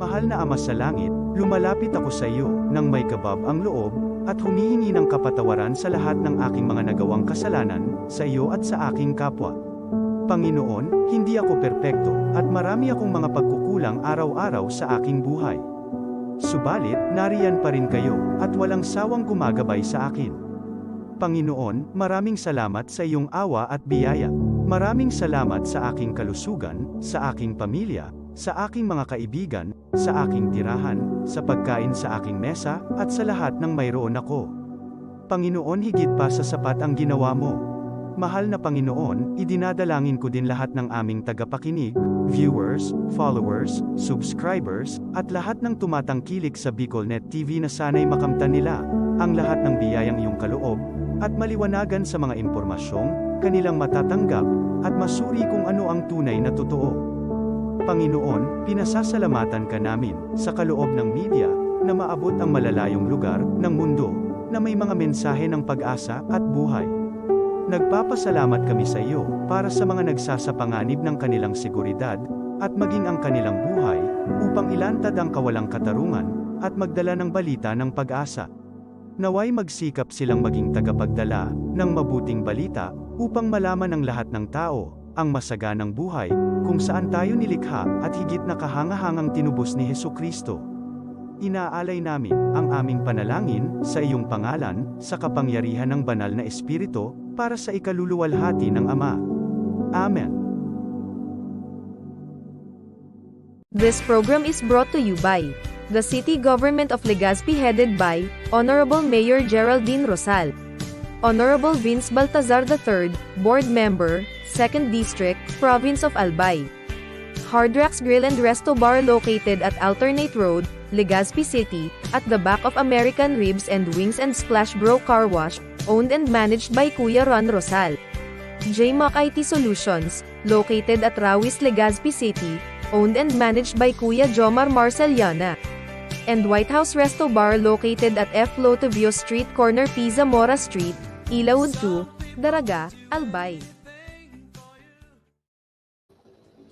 Mahal na Ama sa langit, lumalapit ako sa iyo, nang may kabab ang loob, at humihingi ng kapatawaran sa lahat ng aking mga nagawang kasalanan, sa iyo at sa aking kapwa. Panginoon, hindi ako perpekto, at marami akong mga pagkukulang araw-araw sa aking buhay. Subalit, nariyan pa rin kayo, at walang sawang gumagabay sa akin. Panginoon, maraming salamat sa iyong awa at biyaya. Maraming salamat sa aking kalusugan, sa aking pamilya, sa aking mga kaibigan, sa aking tirahan, sa pagkain sa aking mesa, at sa lahat ng mayroon ako. Panginoon, higit pa sa sapat ang ginawa mo. Mahal na Panginoon, idinadalangin ko din lahat ng aming tagapakinig, viewers, followers, subscribers, at lahat ng tumatangkilik sa BicolNet TV na sana'y makamtan nila ang lahat ng biyayang iyong kaloob, at maliwanagan sa mga impormasyong kanilang matatanggap, at masuri kung ano ang tunay na totoo. Panginoon, pinasasalamatan ka namin sa kaloob ng media na maabot ang malalayong lugar ng mundo na may mga mensahe ng pag-asa at buhay. Nagpapasalamat kami sa iyo para sa mga nagsasapanganib ng kanilang seguridad at maging ang kanilang buhay upang ilantad ang kawalang katarungan at magdala ng balita ng pag-asa. Naway magsikap silang maging tagapagdala ng mabuting balita upang malaman ng lahat ng tao ang masaganang buhay kung saan tayo nilikha at higit na kahangahangang tinubos ni Hesukristo. Inaalay namin ang aming panalangin sa iyong pangalan sa kapangyarihan ng banal na Espiritu para sa ikaluluwalhati ng Ama. Amen. This program is brought to you by the City Government of Legazpi headed by Honorable Mayor Geraldine Rosal, Honorable Vince Baltazar III, Board Member, 2nd District, Province of Albay. Hardrax Grill and Resto Bar located at Alternate Road, Legazpi City, at the back of American Ribs and Wings and Splash Bro Car Wash, owned and managed by Kuya Ron Rosal. JMAC IT Solutions, located at Rawis, Legazpi City, owned and managed by Kuya Jomar Marceliana. And White House Resto Bar located at F. Lotovio Street Corner P. Zamora Street, Ilaud 2, Daraga, Albay.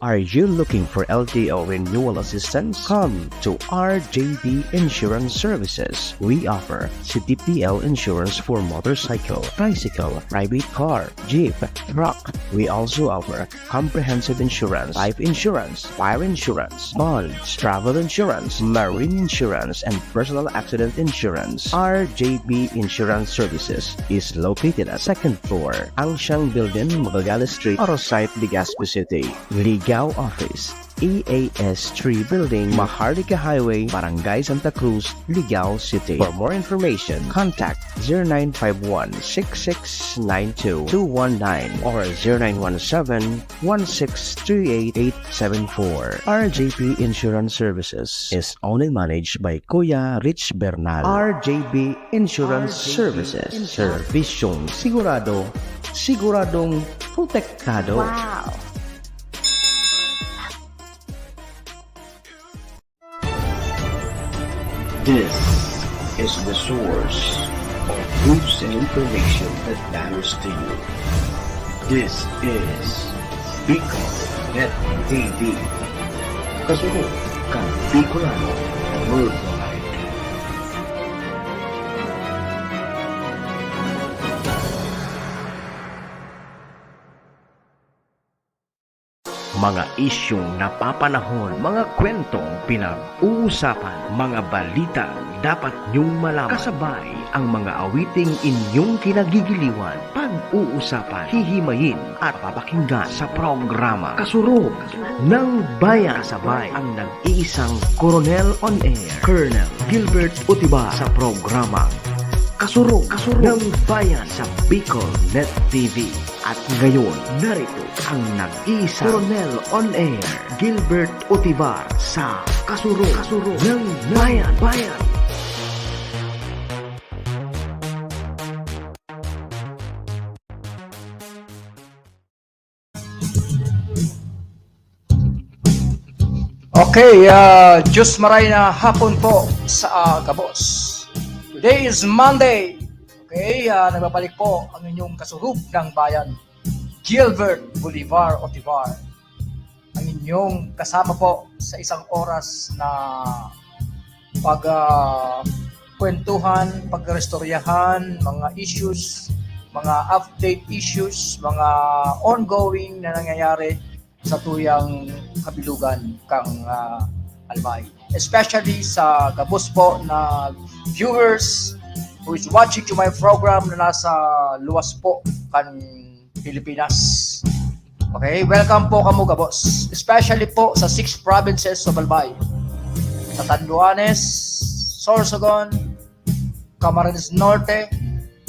Are you looking for LTO renewal assistance? Come to RJB Insurance Services. We offer CTPL insurance for motorcycle, tricycle, private car, jeep, truck. We also offer comprehensive insurance, life insurance, fire insurance, bonds, travel insurance, marine insurance, and personal accident insurance. RJB Insurance Services is located at 2nd floor, Angsiang Building, Magallanes Street, Orosite, Legazpi City. Ligao Office, EAS 3 Building, Maharlika Highway, Barangay Santa Cruz, Ligao City. For more information, contact 0951-6692-219 or 0917-1638874. RJP Insurance Services is owned and managed by Kuya Rich Bernal. RJB Insurance Services. Servisyong sigurado, siguradong protektado. Wow! This is the source of news and information that matters to you. This is BicolNet TV. Kasunod kang Bicolano Worldwide. Mga isyong napapanahon, mga kwentong pinag-uusapan, mga balita dapat niyong malaman. Kasabay ang mga awiting inyong kinagigiliwan, pag-uusapan, hihimayin at papakinggan sa programa Kasurog ng Bayan. Kasabay ang nag-iisang Coronel on Air, Colonel Gilbert Utiba sa programa Kasurog ng Bayan sa BicolNet TV. At ngayon, narito ang nag-iisa Coronel on Air, Gilbert Utibar sa Kasurog ng Bayan. Okay, Diyos maray na hapon po sa Gabos. Today is Monday. Okay, nagbabalik po ang inyong kasurug ng bayan, Gilbert Bolivar Otivar, ang inyong kasama po sa isang oras na kwentuhan, pagrestoryahan, mga issues, mga update issues, mga ongoing na nangyayari sa tuyang kabilugan kang Albay. Especially sa gabos po na viewers who is watching to my program na nasa luwas po kan Pilipinas. Okay, welcome po kamo gabos. Especially po sa 6 provinces of Albay. Sa Tanduanes, Sorsogon, Camarines Norte,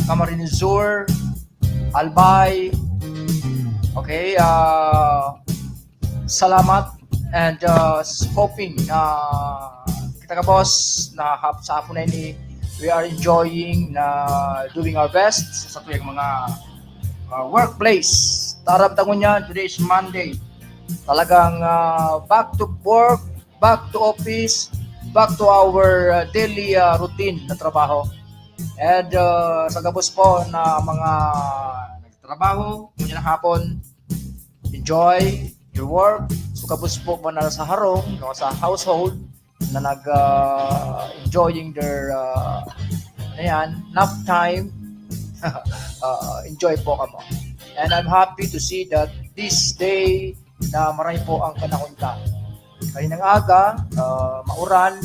Camarines Sur, Albay. Okay, salamat and hoping na kita ka boss na sa hapon na ini we are enjoying na doing our best sa tuyang mga workplace. Taramtangon niya, today is Monday. Talagang back to work, back to office, back to our daily routine na trabaho. And sa gabos po na mga nagtrabaho, muna ng hapon, enjoy your work. So gabos po mo na sa harong, no, sa household, na enjoying their nap time. Enjoy po kamo. And I'm happy to see that this day na marami po ang kanakunta. Kaninang aga, mauran,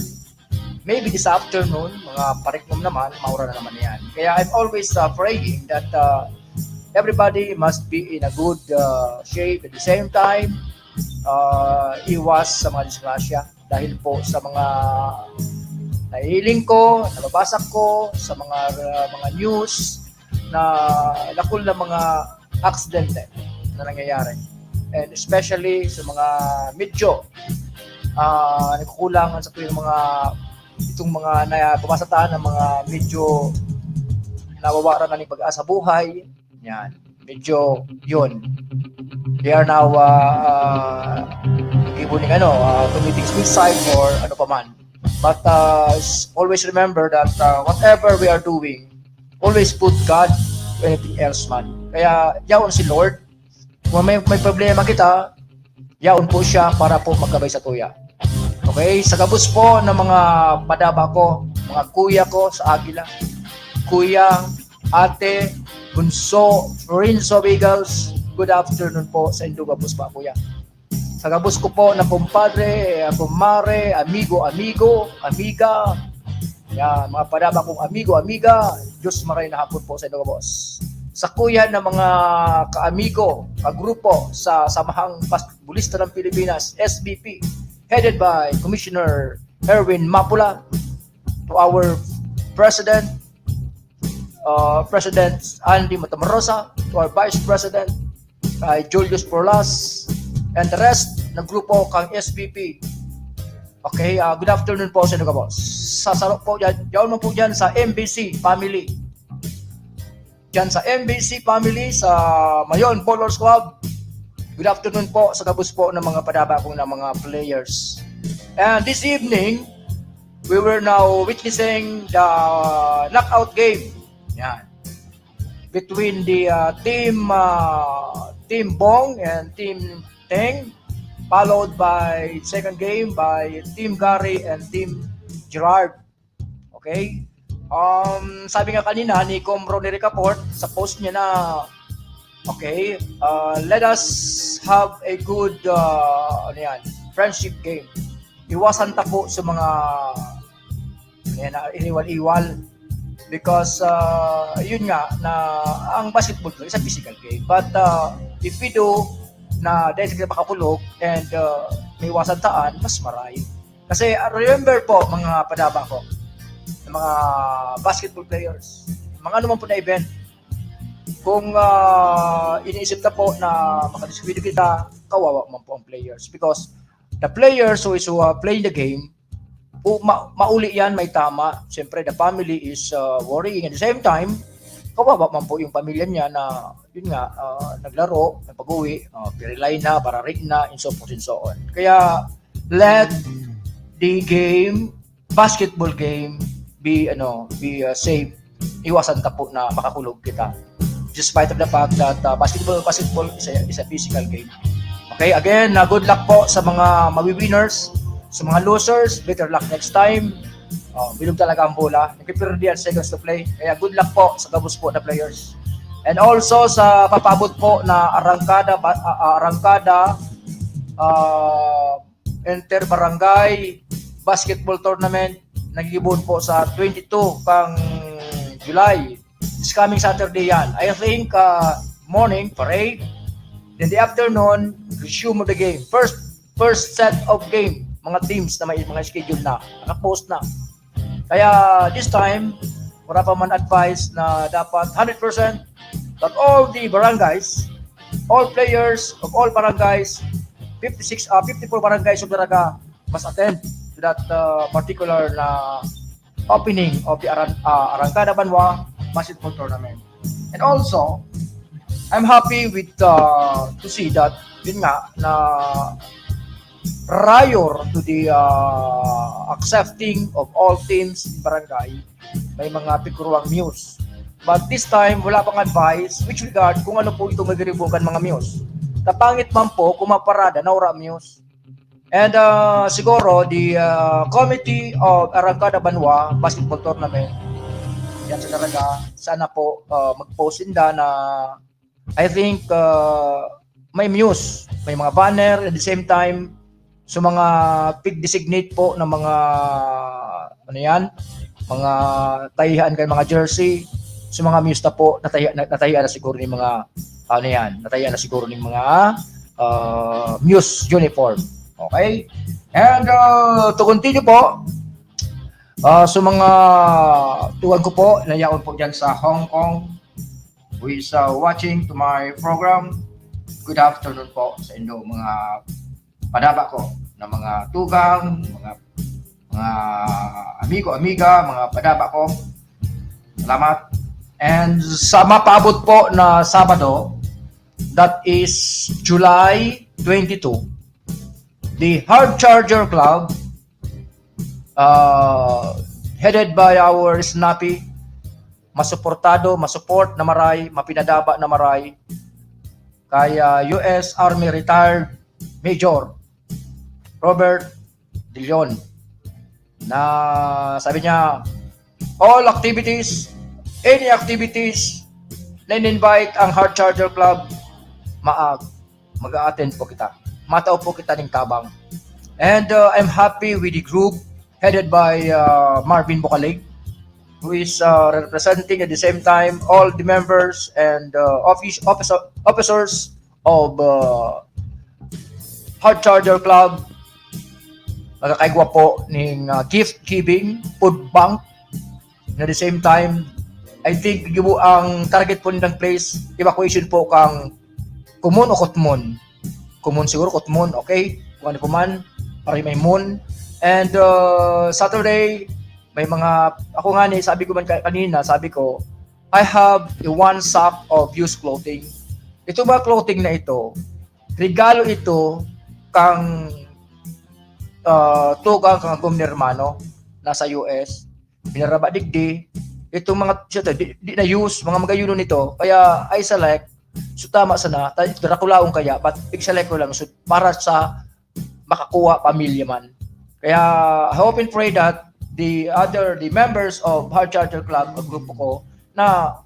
maybe this afternoon, mga pariknom naman, mauran na naman yan. Kaya I'm always praying that everybody must be in a good shape at the same time. Iwas sa mga disgrasya dahil po sa mga nahiling ko, nababasa ko, sa mga news na lakul na mga aksidente na nangyayari. And especially sa mga medyo nagkukulangan sa tuwing itong mga napapasataan ng mga medyo nawawaran na ng pag-asa buhay. Yan. Medyo yun. They are now given committing suicide or ano pa man. But always remember that whatever we are doing, always put God or anything else man. Kaya yaon si Lord. Kung may problema kita, yaon po siya para po magkabay sa tuya. Okay? Sa gabos po ng mga padaba ko, mga kuya ko sa Agila, kuya, ate, bunso, Lorenzo Vigals, good afternoon po sa Indo gabos pa kuya. Sa gabos ko po na kumpadre, kumare, amigo, amiga, yan, mga padaba kong amigo, amiga, Diyos maray na hapon po sa Indo gabos. Sa kuya ng mga kaamigo, kagrupo sa Samahang Basketballista ng Pilipinas, SBP, headed by Commissioner Erwin Mapula, to our President, President Andy Matamarosa, to our Vice President, Julius Porlas, and the rest ng grupo kang SBP. Okay, good afternoon po sa inyo boss. Sasarok po yan, yaon mo po dyan sa MBC family. Diyan sa MBC family, sa Mayon Bowlers Club. Good afternoon po sa gabos po ng mga padaba kong ng mga players. And this evening, we were now witnessing the knockout game. Yan. Between the team Bong and Team Teng, followed by second game by Team Gary and Team Gerard. Okay? Sabi nga kanina ni Com Ronnie Ricaport sa post niya na okay, let us have a good friendship game. Iwasan ta po sa mga iniwal-iwal because yun nga na ang basketball is a physical game, but if we do na dahil sa makakulog and may iwasan taan, mas maray. Kasi remember po mga padaba ko, mga basketball players, mga anuman po na event, kung iniisip na po na makadiskwento kita, kawawa man po ang players because the players who is playing the game, mauli yan, may tama. Siyempre the family is worrying at the same time, kawawa man po yung pamilya niya na yun nga, naglaro, napag-uwi, pirilay na, pararik na, and so forth and so on. Kaya let the game, basketball game, be safe. Iwasan ta po na makakulog kita. Despite of the fact that basketball is a physical game. Okay, again, good luck po sa mga mawi-winners, sa mga losers, better luck next time. Bilog talaga ang bola. Nagpipirdian seconds to play. Kaya good luck po sa gabos po na players. And also sa papabot po na arangkada inter-barangay basketball tournament nagigibon po sa 22 kang July. This coming Saturday yan. I think morning parade. In the afternoon, resume of the game. First set of game. Mga teams na may mga schedule na. Naka-post na. Kaya this time, wala pa man advice na dapat 100% that all the barangays, all players of all barangays, 54 barangays of Daraga must attend to that particular na opening of the Arangkada Banwa Basketball Tournament. And also, I'm happy with to see that yun nga na prior to the accepting of all teams in barangay, may mga pikuruang news. But this time, wala pang advice which regard kung ano po itong magribukan mga muse. Tapangit man po, kumaparada, naura muse. And siguro, the Committee of Arangkada Banwa Basketball Tournament, yan sa talaga, sana po mag-postinda na I think may muse, may mga banner at the same time so mga pig-designate po ng mga ano yan, mga tahihan kay mga jersey, so mga muse na po natahian na siguro ng mga ano yan, natahian na siguro ng mga muse uniform. Okay? And to continue po, so mga tuwan ko po, nayaon po dyan sa Hong Kong who is watching to my program. Good afternoon po sa inyo mga padaba ko na mga tugang, mga amigo-amiga, mga padaba ko. Salamat. And sa mapabot po na Sabado, that is July 22, the Hard Charger Club, headed by our snappy, masupport na maray, mapinadaba na maray, kay US Army Retired Major Robert De Leon, na sabi niya, all activities, any activities na in-invite ang Hard Charger Club, mag-a-attend po kita. Matao po kita ng tabang. And I'm happy with the group headed by Marvin Bukalig, who is representing at the same time all the members and officers of Hard Charger Club. Nagkakaigwa po ng gift giving, food bank. And at the same time, I think ang target po nilang place, evacuation po kang Kumun o Kutmun. Kumun siguro, Kutmun, okay? Kung ano kuman, para may moon. And Saturday, may mga, ako nga sabi ko man kanina, sabi ko, I have one sack of used clothing. Ito ba clothing na ito? Regalo ito kang tugang kang hermano nasa US. Binaraba digdi. Itong mga di na use, mga magayuno nito. Kaya I select, so tama sana, darakulaong kaya, but i-select ko lang so, para sa makakuha pamilya man. Kaya I hope and pray that the members of Hard Charger Club, ang grupo ko, na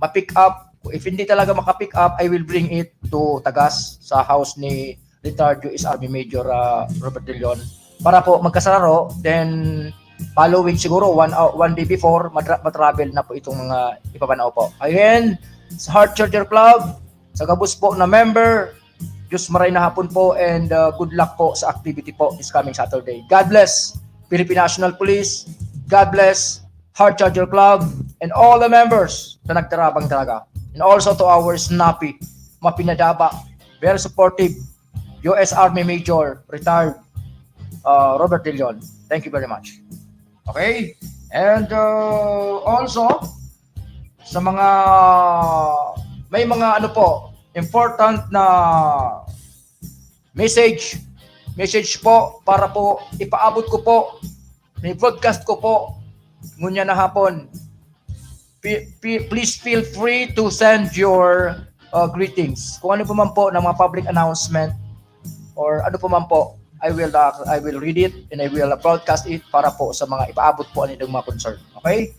ma-pick up. If hindi talaga maka-pick up, I will bring it to Tagas sa house ni retired US Army Major Robert De Leon para po magkasararo. Then following siguro one day before matravel na po itong mga ipapanaw po. Again, sa Hard Charger Club, sa gabos po na member, Diyos maray na hapon po and good luck po sa activity po this coming Saturday. God bless Philippine National Police. God bless Hard Charger Club and all the members na nagtarabang talaga. And also to our snappy, mapinadaba, very supportive US Army Major, retired Robert De Leon. Thank you very much. Okay? And also, sa mga, may mga ano po, important na message po para po ipaabot ko po, may broadcast ko po, ngunya na hapon. Please feel free to send your greetings. Kung ano pa man po ng mga public announcement or ano po man po, I will read it and I will broadcast it para po sa mga ipaabot po ang inyong mga concern. Okay?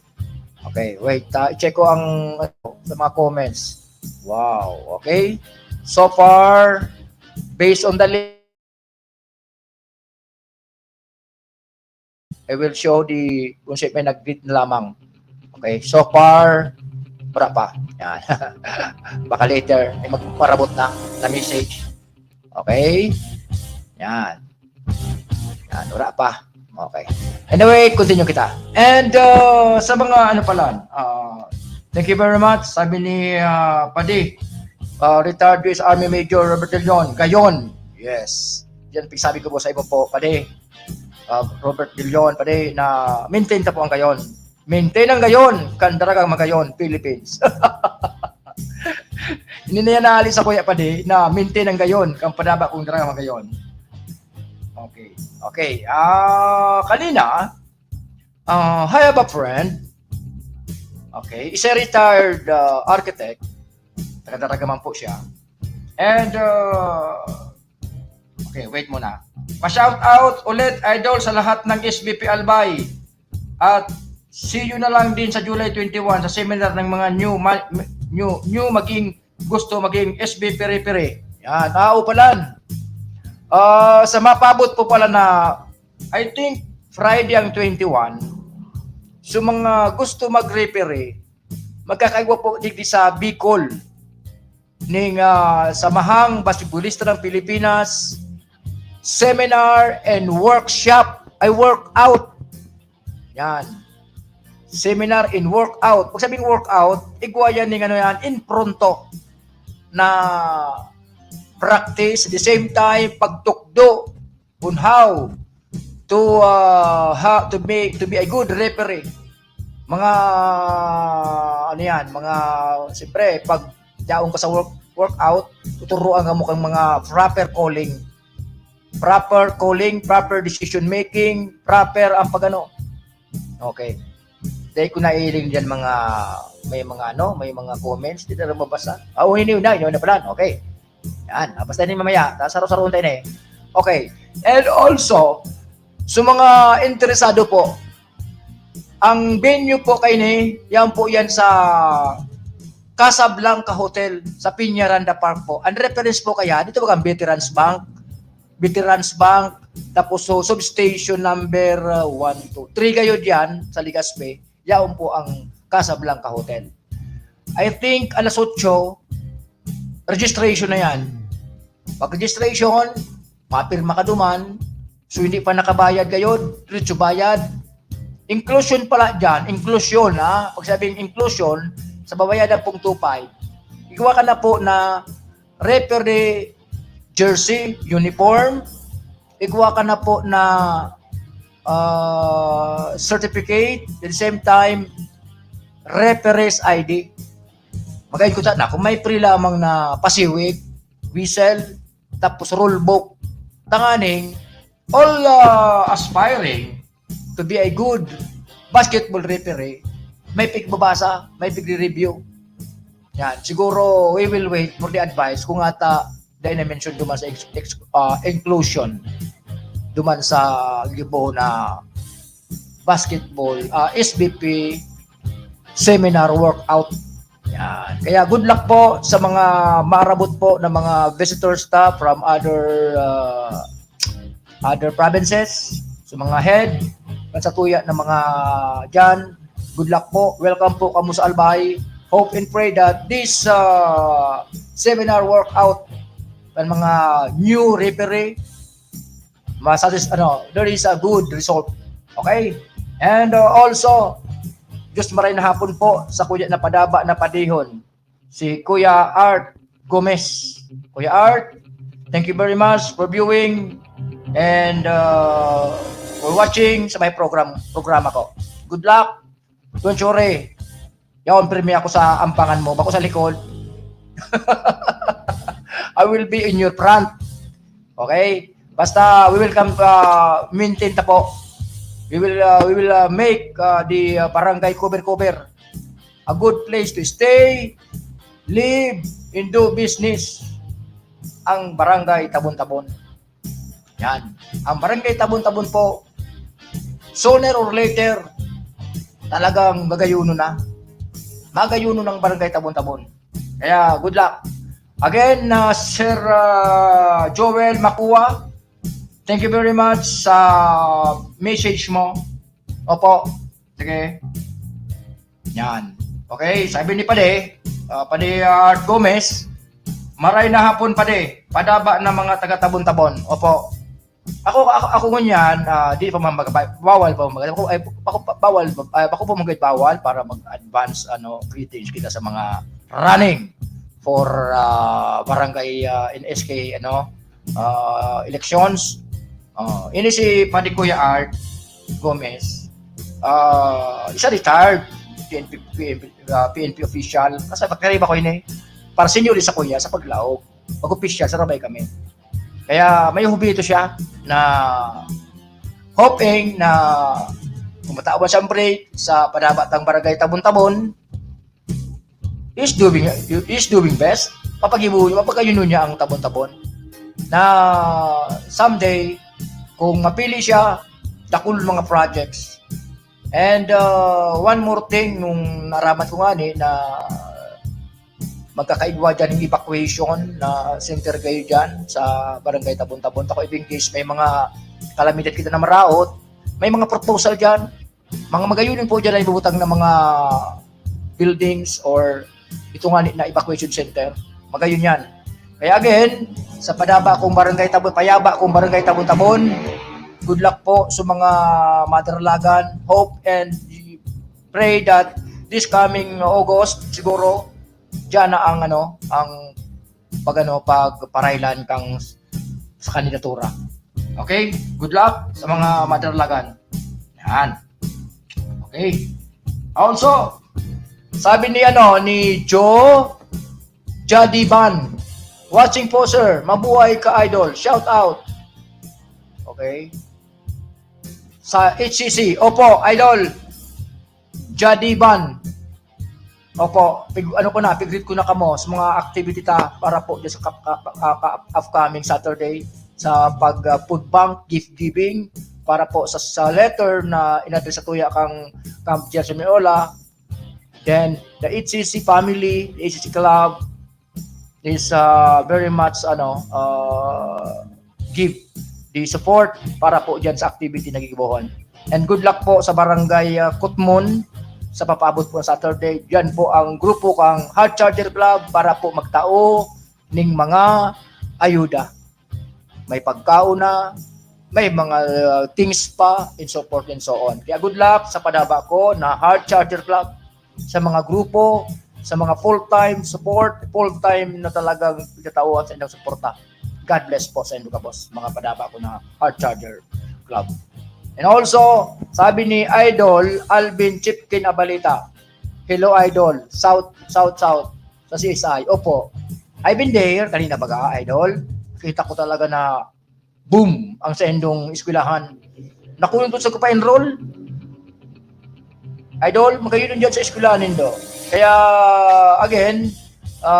Okay, wait. I-check ko ang sa mga comments. Wow, okay. So far, based on the link, I will show kung siya may nag-greet na lamang. Okay, so far, wala pa. Yan. Baka later, may magparabot na message. Okay? Yan. Yan, wala pa. Okay. Anyway, continue kita. And sa mga ano pala, thank you very much. Sabi ni Padi, retired US Army Major Robert De Leon, Gayon. Yes. Yan, sabi ko po sa iba po, Padi, Robert De Leon, Padi, na maintain ta po ang Gayon. Maintain ang Gayon, kandaragang magayon, Philippines. Hindi na yan naalis ako ya, Padi, na maintain ang Gayon, kang padaba kung daragang magayon. Okay. Okay. Kanina, I have a friend. Okay. Is a retired architect. Taga-daraga man po siya. And, okay, wait muna. Pa-shout out ulit, idol, sa lahat ng SBP Albay. At see you na lang din sa July 21 sa seminar ng mga new maging gusto maging SBP Pere-Pere. Yan. Upalan. Sa mapabot po pala na I think Friday ang 21, so mga gusto mag-repere, magkakaigwa po digdi sa Bicol ning Samahang Basketballista ng Pilipinas seminar and workshop, workout. Yan. Seminar and workout. Pag sabing workout, igwa yan ning ano yan, in pronto na practice at the same time pagtukdo on how to be a good referee. Mga ano yan, mga siyempre pag daong ka sa workout, tuturuan ka mo kang mga proper calling, proper decision making, proper ang pagano. Okay. Dahil ko nailing diyan may mga comments dito na mabasa. Hindi na pala. Okay. Yan, basta din mamaya, saro-saroon tayo na eh. Okay, and also, sa mga interesado po, ang venue po kayo yan po yan sa Casablanca Hotel sa Piñaranda Park po. Ang reference po kaya, dito ba ang Veterans Bank, tapos so, substation number 1, 2, 3 kayo dyan sa Legazpi, yan po ang Casablanca Hotel. I think alas 8, registration na yan. Pag-registration, mapirma ka duman, so hindi pa nakabayad kayo, diretso bayad. Inclusion pala dyan, inclusion ha. Pag sabing inclusion, sa babayadan pong 2.5, igawa ka na po na referee jersey, uniform, igawa ka na po na certificate, at the same time, referee's ID. Magayon ko na, kung may free lamang na pasiwig, whistle, tapos rule book, tanganing, all aspiring to be a good basketball referee, may pigbabasa, may pigre-review. Yan, siguro we will wait for the advice kung ata dahil na-mention duman sa inclusion duman sa libo na basketball SBP seminar workout. Yan. Kaya good luck po sa mga marabot po na mga visitor staff from other provinces, sa mga head, at sa tuya ng mga dyan. Good luck po. Welcome po kamo sa Albay. Hope and pray that this seminar workout ng mga new referee there is a good result. Okay? And also, Diyos maray na hapon po sa kuya na padaba na padihon, si Kuya Art Gomez. Kuya Art, thank you very much for viewing and for watching sa may programa ko. Good luck. Don't worry. Yaon premi ako sa ampangan mo. Bako sa likod. I will be in your front. Okay? Basta we will come maintain ta po. We will make the barangay cover a good place to stay, live, and do business. Ang barangay Tabon-Tabon. Yan. Ang Barangay Tabon-Tabon po, sooner or later, talagang magayuno na. Magayuno ng Barangay Tabon-Tabon. Kaya, good luck. Again, Sir Joel Makua, thank you very much sa message mo. Opo. Sige. Yan. Okay, sabi ni Pade Art Gomez, maray na hapon Pade, padaba ng mga taga-Tabon-Tabon. Opo. Ako ngunyan, di pa bawal pa ako po bawal para mag-advance greetings kita sa mga running for barangay NSK elections. Ini si Padi Kuya Art Gomez. Isa retired PNP official. Kasi pagkariba ko yun para senior sa kuya sa paglaog. Pag-official, sarabay kami. Kaya may hubito siya na hoping na kumatawan siyang break sa padabatang Barangay Tabon-Tabon is doing best. Papagayuno niya ang Tabon-Tabon na someday kung mapili siya, dakul mga projects. And one more thing, nung naraman ko nga na magkakaigwa dyan ng evacuation na center kayo dyan sa Barangay Tabon-Tabon. Ako in case may mga kalamidad kita na maraot, may mga proposal dyan. Mga magayunin po dyan ay bubutang ng mga buildings or ito nga na evacuation center. Magayon yan. Kaya again, sa padaba kong Barangay Tabon, payaba kong Barangay Tabon-Tabon, good luck po sa mga madaralagan. Hope and pray that this coming August siguro diyan na ang pagparailan kang sa kandidatura. Okay? Good luck sa mga madaralagan. Yan. Okay. Also, sabi ni Joe Jadiban, watching po sir, mabuhay ka idol, shout out. Okay. Sa HCC, opo, idol, Jadiban. Opo, pig-greet ko na kamo sa mga activity para po sa upcoming Saturday sa food bank, gift giving, para po sa letter na inadres sa tuya kang Camp Jerson Miola. Then, the HCC family, the HCC club is very much give the support para po dyan sa activity na gigibuhon. And good luck po sa Barangay Kutmon sa papaabot po sa Saturday. Diyan po ang grupo kang Heart Charger Club para po magtao ning mga ayuda. May pagkauna, may mga things pa, and so forth and so on. Kaya good luck sa padaba ko na Heart Charger Club, sa mga grupo, sa mga full-time support, full-time na talagang pinatauhan sa inyong suporta. God bless po sa inyo boss, mga padaba ko na Heart Charger Club. And also, sabi ni Idol Alvin Chipkin Abalita, hello Idol, South sa CSI. Opo, I've been there, kanina baga Idol, kita ko talaga na boom ang sa endong eskwelahan. Nakulong sa ko pa enroll. Idol, magayon dyan sa eskwelahan nindo. Kaya again,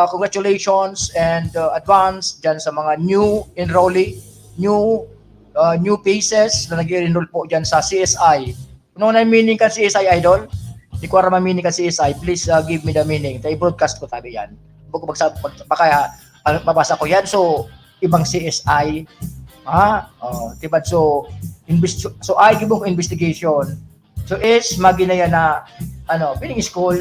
congratulations and advance dyan sa mga new enrollee, new faces na nag-enroll po dyan sa CSI. Kung ano na meaning ka CSI, Idol? Hindi ko aram ang meaning ka CSI. Please give me the meaning. Tayo broadcast ko tabi yan. Baka mabasa ko yan. So, ibang CSI. Diba? So, I give mo investigation. So, maginaya na, piling school,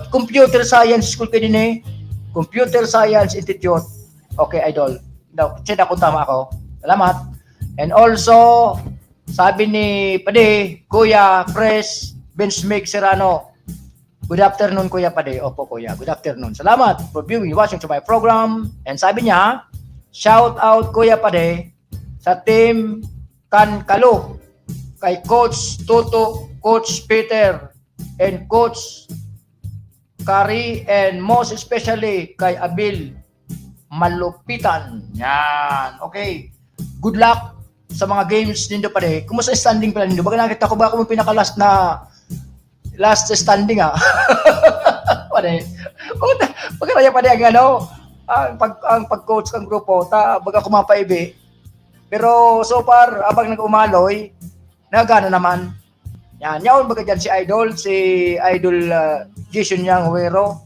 computer science school kayo din Computer Science Institute. Okay, Idol. Check ako, tama ako. Salamat. And also, sabi ni Pade, Kuya Pres Benchmake Serrano. Good afternoon, Kuya Pade. Opo, Kuya. Good afternoon. Salamat for viewing, watching to my program. And sabi niya, shout out, Kuya Pade, sa team Kankalo, kay Coach Toto, Coach Peter, and Coach Kari, and most especially kay Abil Malupitan. Yan. Okay. Good luck sa mga games nindo Pade. Kumusta standing pala nindo? Baga nakita ko ba kung pinaka-last standing Pade. Baga kaya Pade ang ang pag-coach kang grupo, baga kumapaibi. Pero so far, abang nag-umaloy, nagana naman. Yan, yaon baga dyan si Idol Jason Yang Huero.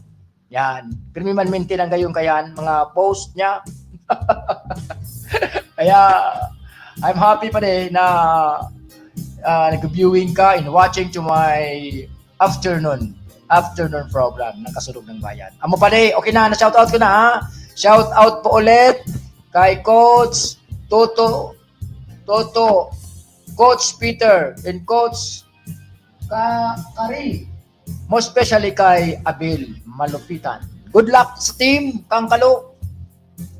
Yan, pirmi man maintain ang gayong kayan, mga post niya. Kaya, I'm happy pa din na nag-viewing ka and watching to my afternoon program ng Kasulog ng Bayan. Amo pa din, okay na, na-shoutout ko na ha. Shoutout po ulit kay Coach Toto, Coach Peter, and Coach Kari. Most especially kay Abel Malupitan. Good luck sa team, Kangkalo.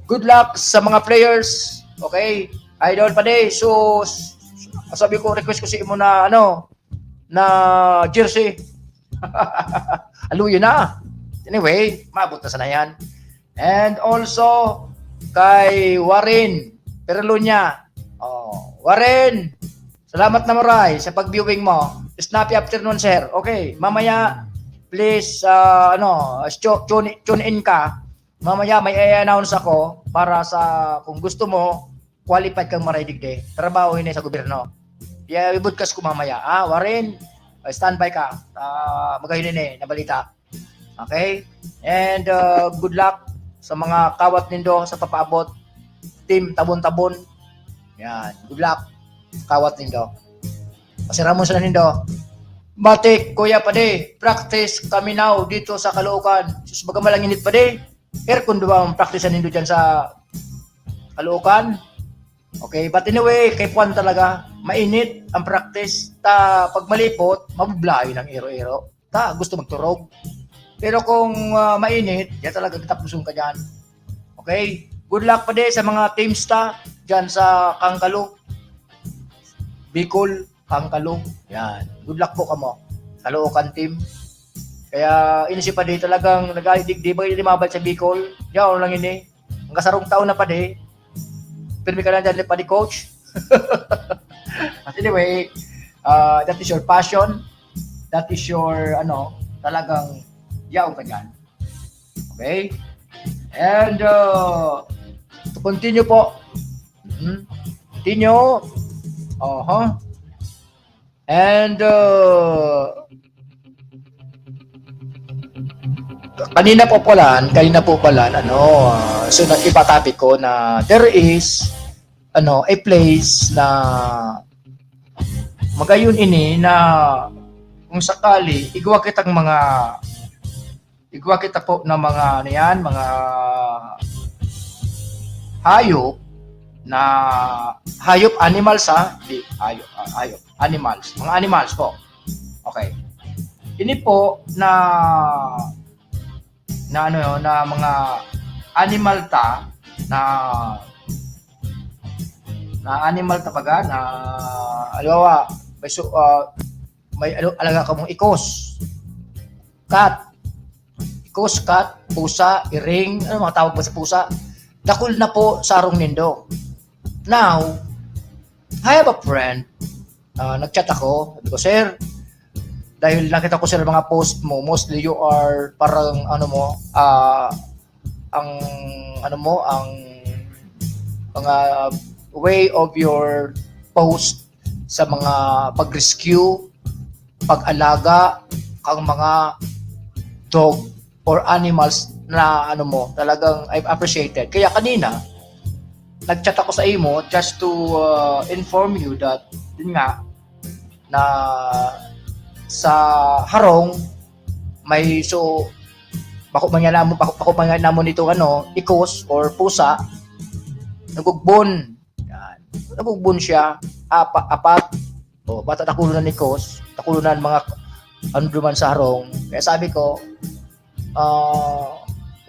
Good luck sa mga players. Okay? Idol pa din. So, sabi ko, request ko si imo na, na jersey. Aluyo na. Anyway, maabot na sana yan. And also, kay Warren Perlunya. Oh, Warren, salamat na maray sa pag-viewing mo. Snappy afternoon, sir. Okay, mamaya, please, tune in ka. Mamaya may i-announce ako para sa, kung gusto mo, qualified kang maraydigde. Trabaho yun sa gobyerno. Yeah, ibudkas ko mamaya. Warren, standby ka. Magayon na balita. Okay? And good luck sa mga kawat nindo sa papaabot. Team Tabon-Tabon. Yan. Good luck. Kawat nindo. Pasiramon sa nindo. Batik, kuya pa de. Practice kami now dito sa Caloocan. Sus, baga malang init pa de. Aircon ba ang practice nindo dyan sa Caloocan? Okay, but anyway, kay Juan talaga, mainit ang practice. Pag malipot, mabublayo ng ero-ero. Gusto magturog. Pero kung mainit, yan talaga kitapusong ka dyan. Okay? Good luck pa din sa mga teams dyan sa Kangkalo. Bicol, Kangkalo. Yan. Good luck po kamo. Caloocan team. Kaya inisip pa din talagang nag-aligdig. Di ba yung limabal sa Bicol? Yan lang yun eh. Ang kasarong taon na pa din. Pirmi ka na dyan pa di coach. But anyway, that is your passion. That is your, talagang yaong ka dyan. Okay? And, to continue po. Continue. And, kanina po pala, so ipatopic ko na there is, a place na magayon ini na kung sakali, igwa kita po na mga mga hayop na animals hayop animals, mga animals po. Okay. Ini po na mga animal aliwa may alaga ka mong ikos, cat, pusa, iring, mga tawag ba sa pusa? Dakul na po sarong nindo. Now, I have a friend, nag-chat ako, sabi ko, sir, dahil nakita ko sir mga post mo, mostly you are parang ang mga way of your post sa mga pag-rescue, pag-alaga ang mga dog or animals na talagang I appreciated. Kaya kanina nag-chat ako sa imo just to inform you that din nga na sa Harong may pakumanyan mo nito ikos or pusa, nagugbon. Yan. Nagugbon siya, apat. Bata takulunan ni Kos, takulunan mga duman sa Harong. Kaya sabi ko,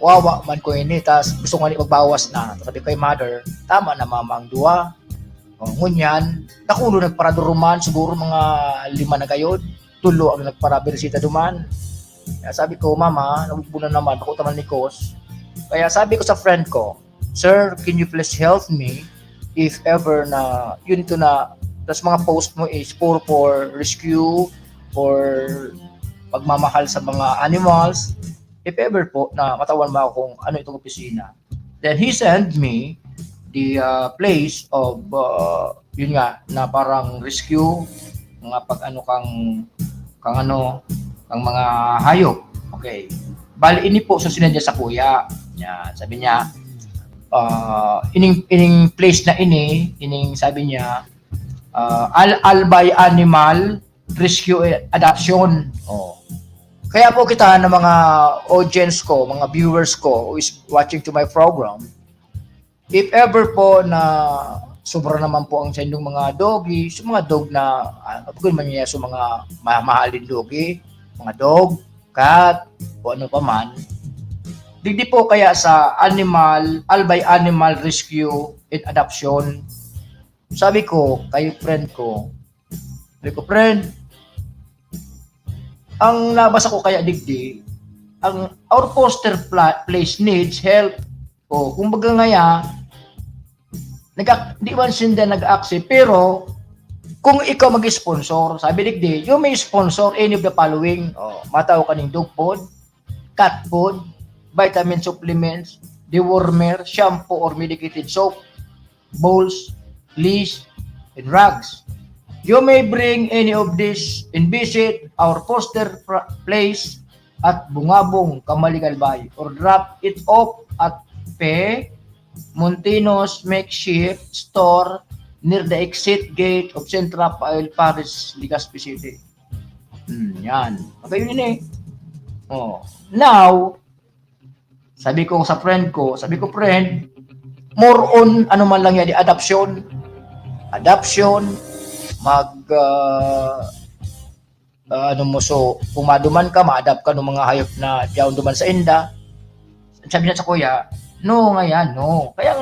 wawa man ko ini, tas gusto nga ni magbawas na. Sabi ko kay mother, tama na mama ang duwa. Ngunyan, nakulo nagparaduruman, siguro mga 5 na kayo, 3 ang nagparabirisita duman. Kaya sabi ko, mama, nagbubunan naman, pakutaman ni Kos. Kaya sabi ko sa friend ko, sir, can you please help me if ever na yun ito na, tas mga post mo is for rescue, for pagmamahal sa mga animals, if ever po na matawan mo ako kung ano itong opisina. Then he sent me the place of yun nga na parang rescue mga pag ano kang mga hayop. Okay. Bali ini po susunod niya sa kuya. Yan, sabi niya ining place na ining sabi niya Albay Animal Rescue Adoption. Oh. Kaya po kita ng mga audience ko, mga viewers ko who is watching to my program, if ever po na sobra naman po ang sa inyong mga doggy, so mga dog na, kung man niya, so mga mahalin doggy, mga dog, cat, o ano pa man, digdi po kaya sa Albay Animal Rescue and Adoption, sabi ko, friend ko, friend, ang nabasa ko kaya digdi, our foster place needs help. O, kumbaga ngaya, di man sinda nag-accept, pero kung ikaw mag-sponsor, sabi digdi, you may sponsor any of the following. O, mataw ka ng dog food, cat food, vitamin supplements, dewormer, shampoo or medicated soap, bowls, leash, and rugs. You may bring any of this and visit our foster place at Bungabong, Camaligalbay, or drop it off at Pe Montinos makeshift store near the exit gate of Central Paris, Legazpi City. Yan. Okay, yun eh. Oh. Now, sabi ko, friend, more on, ano man lang yan, adoption, so kung maduman ka, ma-adapt ka ng mga hayop na diyaw duman sa inda. Sabi niya sa kuya, no. Kaya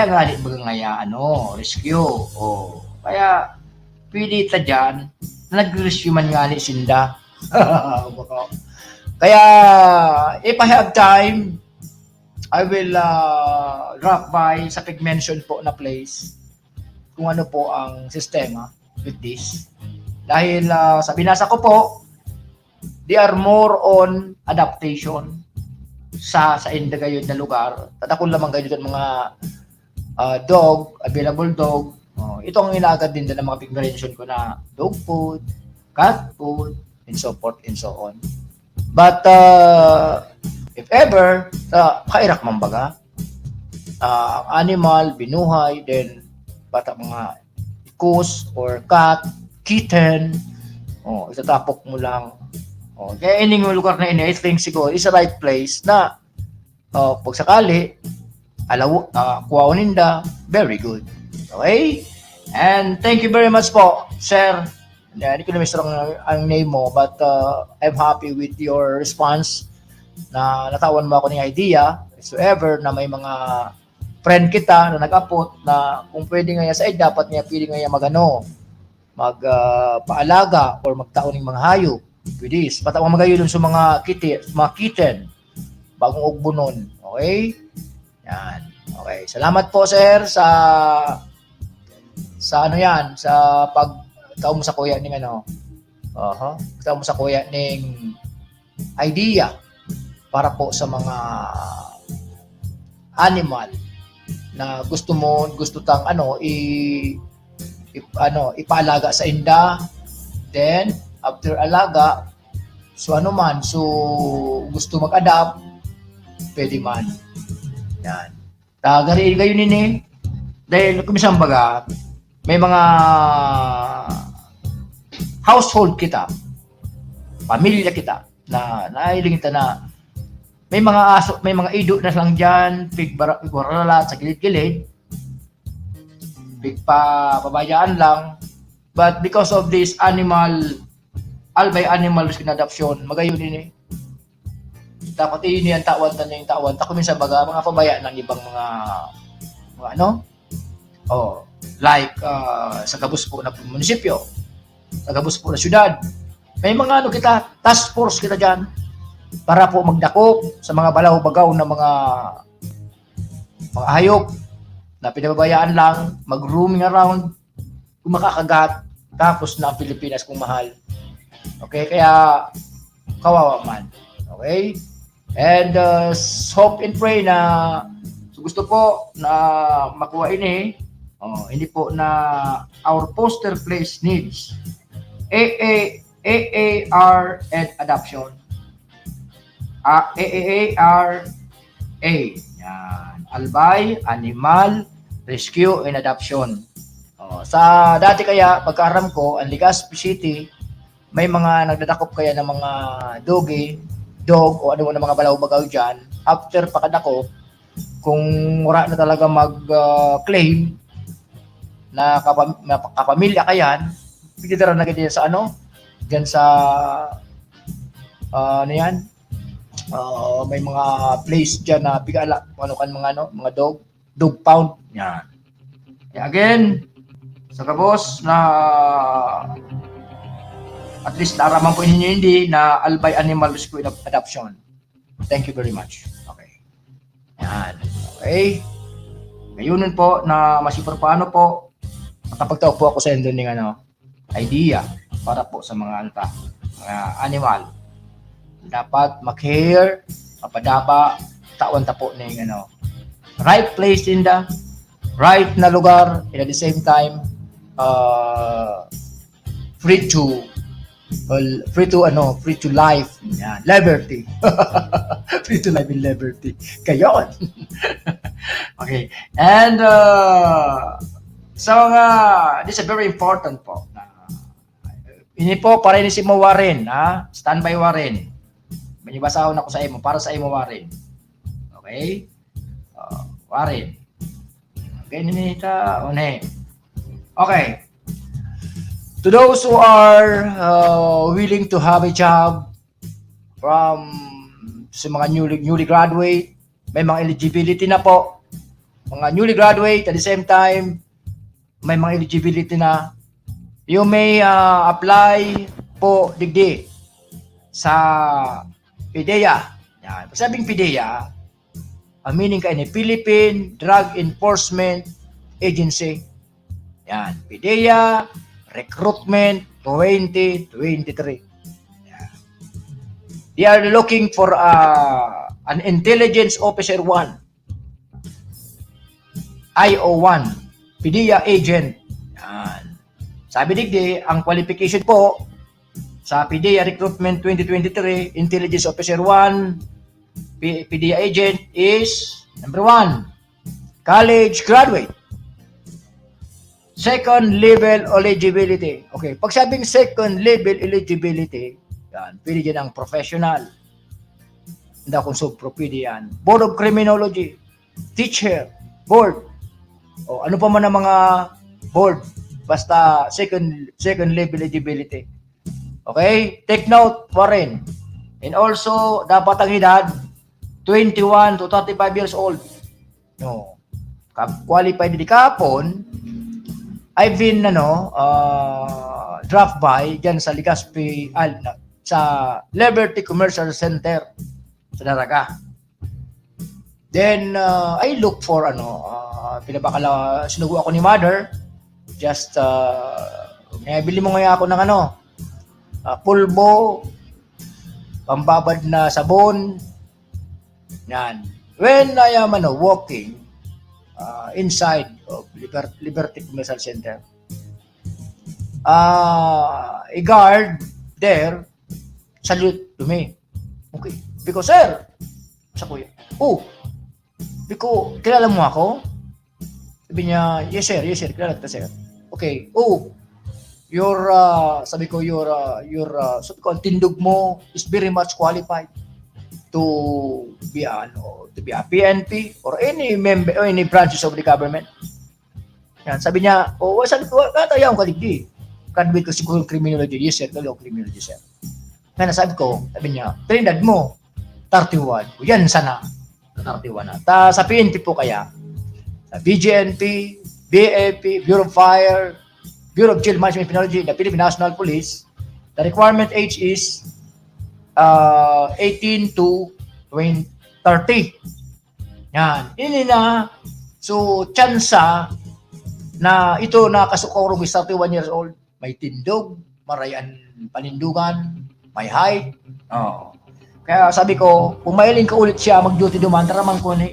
nga rescue. Oh. Kaya pili ta dyan, nag-rescue man nga ni sinda. Kaya if I have time, I will drop by sa pig-mention po na place kung ano po ang sistema with this. Dahil sa binasa ko po, they are more on adaptation sa inda gayon na lugar. Tatakon lamang gayon doon mga dog, available dog. Ito ang inaagad din ng mga pig-mention ko na dog food, cat food, and so forth and so on. But if ever, kairak man baga, animal, binuhay, then bata mga kus or cat, kitten, itatapok mo lang. Kaya ining lugar na ini, I think siguro is a right place na pag sakali, kuwaon ninda, very good. Okay? And thank you very much po, sir. Hindi ko na mistrong ang name mo, but I'm happy with your response na natawan mo ako ng idea whatsoever na may mga friend kita na nag-apot na kung pwede nga sa dapat niya pwede nga paalaga or magtaon ng mga hayop with this. Patawang magayon sa mga kitten, bagong ugbo nun. Okay? Yan. Okay. Salamat po, sir, sa pagtaon mo sa kuya ng pagtaon mo sa kuya ng idea para po sa mga animal na gusto tang ipaalaga sa inda, then after alaga so gusto mag-adapt, pwede man yan tagari kayo nini dahil kumisang baga may mga household kita, pamilya kita na nailing kita na may mga aso, may mga ido na lang dyan, pigbarala sa gilid-gilid, pabayaan lang. But because of this Albay Animal Rescue Adoption, magayon din eh. Dapat ini ang tawan. Tako minsan baga, mga pabayaan ng ibang mga like sa Gabuspo na munisipyo, sa Gabuspo na syudad. May mga kita, task force kita dyan, para po magdakop sa mga balaw-bagaw na mga hayop na pinababayaan lang, mag-roaming around, kung makakagat, tapos na ang Pilipinas kung mahal. Okay, kaya kawawa man. Okay? And hope and pray na So gusto po na makuha ini, hindi po na our poster place needs AAR and adoption. AARA. Yan. Albay, Animal, Rescue and Adoption. Sa dati kaya, pagkaaram ko, ang Legazpi City, may mga nagdadakop kaya ng mga dog o ano na mga balaw-bagaw dyan. After pakadako, kung wala na talaga mag-claim na kapamilya ka yan, pagdidara na ganyan sa ano, dyan sa ano yan, may mga place dyan na bigala, mga dog pound, yan. Again, sa kabos na at least naraman po ninyo hindi na Albay Animal Rescue and Adoption. Thank you very much. Okay. Yan. Okay. Ngayon po na masipar paano po makapagtawag po ako sa inyo ng idea para po sa mga animal. Dapat mag-care, mapadaba, tawan ta po ng right place in the right na lugar, and at the same time free to life, yan, liberty. Free to life and liberty. Kayon. Okay. And so this is very important po. Ini po para ni si mo Warren, standby Warren. Manibasahon ako sa imo para sa imo Warren. Okay? Warren. Okay, ninita one. Okay. To those who are willing to have a job from sa mga newly graduate, may mga eligibility na po. Mga newly graduate at the same time, may mga eligibility na. You may apply po digdi sa PDEA. Yan. Pag sabing PDEA, meaning ka ni Philippine Drug Enforcement Agency. Yan. PDEA Recruitment 2023. Yan. They are looking for an Intelligence Officer 1. IO1. PDEA agent. Yan. Sabi digdi, ang qualification po sa PDEA Recruitment 2023, Intelligence Officer 1, PDEA agent is number 1, college graduate. Second level eligibility. Okay, pag sabing second level eligibility, yan, pwede dyan ang professional. Hindi akong subpro, pwede yan. Board of Criminology, teacher, board. O ano pa man ang mga board, basta second level eligibility. Okay? Take note pa rin. And also, dapat ang edad 21 to 35 years old. No. Qualified di kapon, I've been draft by dyan sa Legazpi, sa Liberty Commercial Center sa Daraga. Then I look for pinabakala sinugo ako ni mother, just bili mo nga ako ng pulbo, pambabad na sabon. Yan. When I am walking inside of Liberty Commercial Center, a guard there salute to me. Okay. Because, sir, sa kuya, because kilala mo ako? Sabi niya, yes sir, kilala kita sir. Okay. Sabi ko, tindog mo is very much qualified to be a PNP or any member or any branches of the government. Yan, sabi niya, sabi ko, katayaw ka digdi. Graduate ko siguro criminology. Yes sir, kalo criminology sir. Kaya sabi niya, trinidad mo, 31. Yan sana, 31 na. Sa PNP po kaya, sa BGNP, BAP, Bureau of Fire, Bureau of Jail Management Criminology, the Philippine National Police, the requirement age is 18 to 30. Yan. Ini na. So, tsansa na ito na kasukorong is 31 years old. May tindog, marayan panindugan, may height. Kaya sabi ko, kung mailin ka ulit siya, mag-duty duman, taraman ko ni,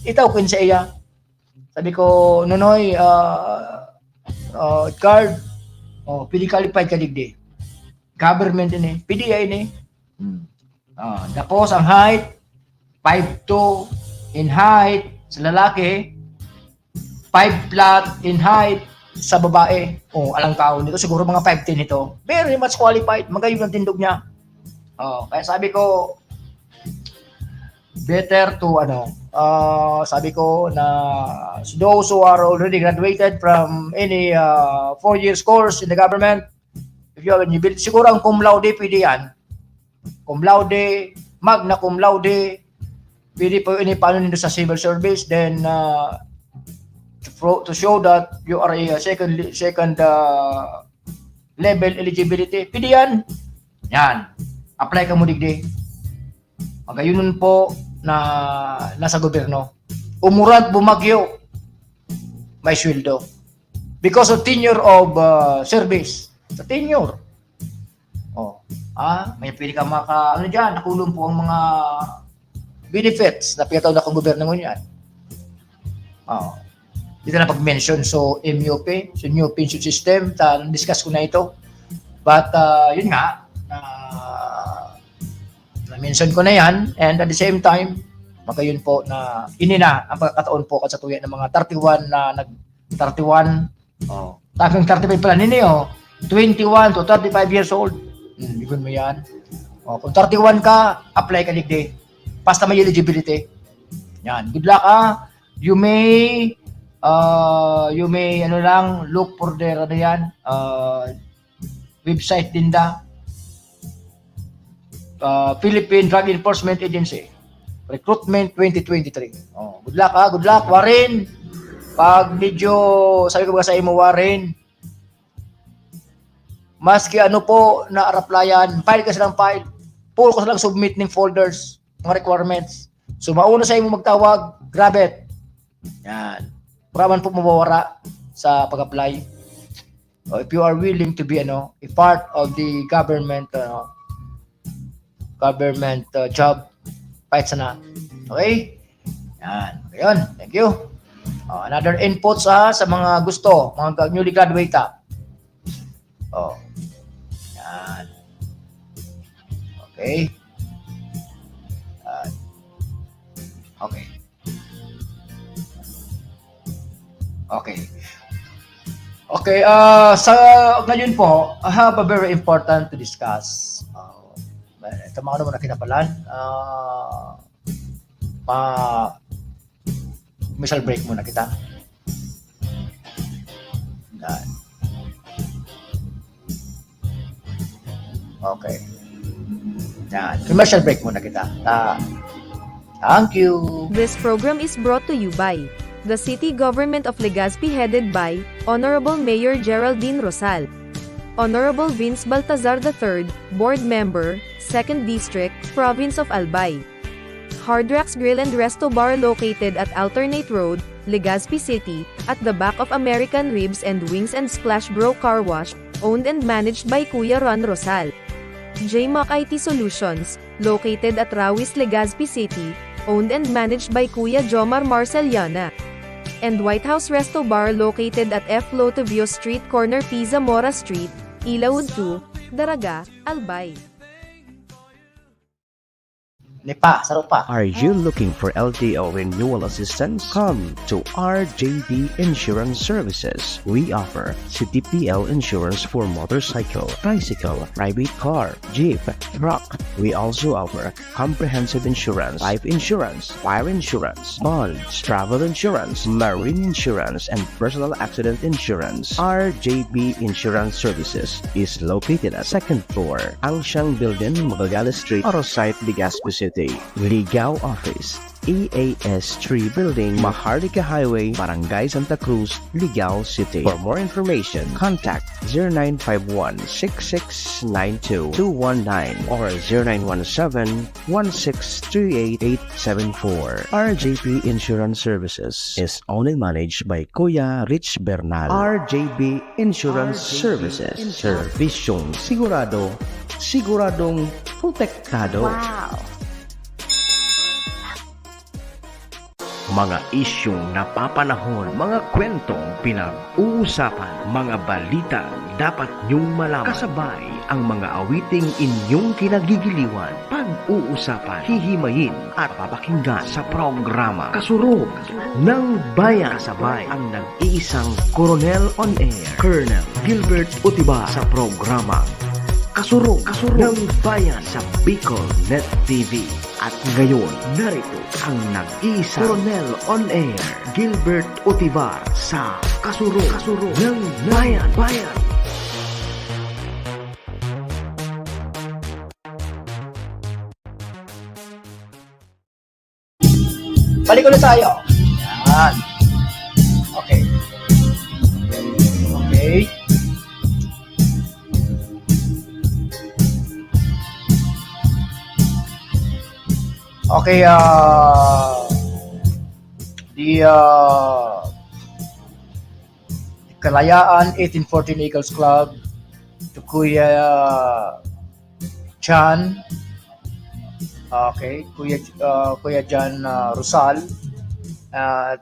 itaw ko sa iya. Sabi ko, Nonoy, card, pwede qualified ka digdi. Government ini, PDI ini. Tapos ang height, 5'2" in height sa lalaki, 5 flat in height sa babae. Alang taon nito, siguro mga 5'10" ito. Very much qualified, magayon ang tindog niya. Kaya sabi ko, better to sabi ko na those who are already graduated from any 4 years course in the government, if you have any ability, siguro ang cum laude pwede yan. Cum laude, magna cum laude, pwede po yun paano nito sa civil service, then to show that you are a second level eligibility, pwede yan. Yan. Apply ka mo digdi. Magayunon po na nasa gobyerno. Umurad bumagyo, may sweldo. Because of tenure of service. Sa tenure. May pwede ka dyan, nakulong po ang mga benefits na pinatawag na kong gobyerno ngunyan. Dito na pag-mention. So, MUP, so new pension system, discuss ko na ito. But, yun nga, na-mention ko na yan, and at the same time, magayon po na inina ang pagkakataon po sa tuya ng mga 31 na nag-31, tagang 35 pala nini, 21 to 35 years old. Ibon mo yan. Kung 31 ka, apply ka digdi. Basta may eligibility. Yan. Good luck, You may look for their, website din Philippine Drug Enforcement Agency. Recruitment 2023. Good luck, Good luck, Warren. Pag medyo, sabi ko ba sa imo, Warren, maski na applyan, file ka silang file. Puro ko silang submit ng folders, mga requirements. So, mauna sa imo magtawag, grab it. Yan. Paraman po mabawara sa pag-apply. If you are willing to be a part of the government job, kahit sana. Okay? Yan. Ngayon, thank you. Another input sa mga gusto, mga newly graduate. Yan. Okay. Okay. Okay. Okay, sa ngayon po, I have a very important to discuss. Ito mga naman na kinapalan. Commercial break muna kita. Yan. Okay. Yan. Commercial break muna kita. Thank you. This program is brought to you by the City Government of Legazpi headed by Honorable Mayor Geraldine Rosal, Honorable Vince Baltazar III, Board Member, 2nd District, Province of Albay. Hard Rocks Grill and Resto Bar located at Alternate Road, Legazpi City, at the back of American Ribs and Wings and Splash Bro Car Wash, owned and managed by Kuya Ron Rosal. JMAC IT Solutions, located at Rawis, Legazpi City, owned and managed by Kuya Jomar Marceliana. And White House Resto Bar located at F. Lotavio Street corner Pisa Mora Street, Ilaud 2, Daraga, Albay. Are you looking for LTO renewal assistance? Come to RJB Insurance Services. We offer CTPL insurance for motorcycle, tricycle, private car, jeep, truck. We also offer comprehensive insurance, life insurance, fire insurance, bonds, travel insurance, marine insurance, and personal accident insurance. RJB Insurance Services is located at 2nd floor, Angshang Building, Magallanes Street, Orosite, Legazpi City. Ligao Office EAS3 Building, Maharlika Highway, Barangay Santa Cruz, Ligao City. For more information, contact 0951-6692-219 or 0917-1638874. RJB Insurance Services is owned and managed by Kuya Rich Bernal. RJB Insurance Services. Servisyong sigurado, siguradong protektado. Wow! Mga isyong napapanahon, mga kwentong pinag-uusapan, mga balita dapat niyong malaman. Kasabay ang mga awiting inyong kinagigiliwan, pag-uusapan, hihimayin at papakinggan sa programa Kasurog ng Bayan. Kasabay ang nag-iisang Coronel on Air, Colonel Gilbert Utiba sa programa Kasurog ng Bayan sa Bicol Net TV. At ngayon, narito ang nag-iisa Coronel on Air, Gilbert Utivar sa Kasurog ng Bayan. Balik ulit tayo. Yan. Okay. Okay, the Kalayaan 1814 Eagles Club, to Kuya John, Kuya John Rosal, at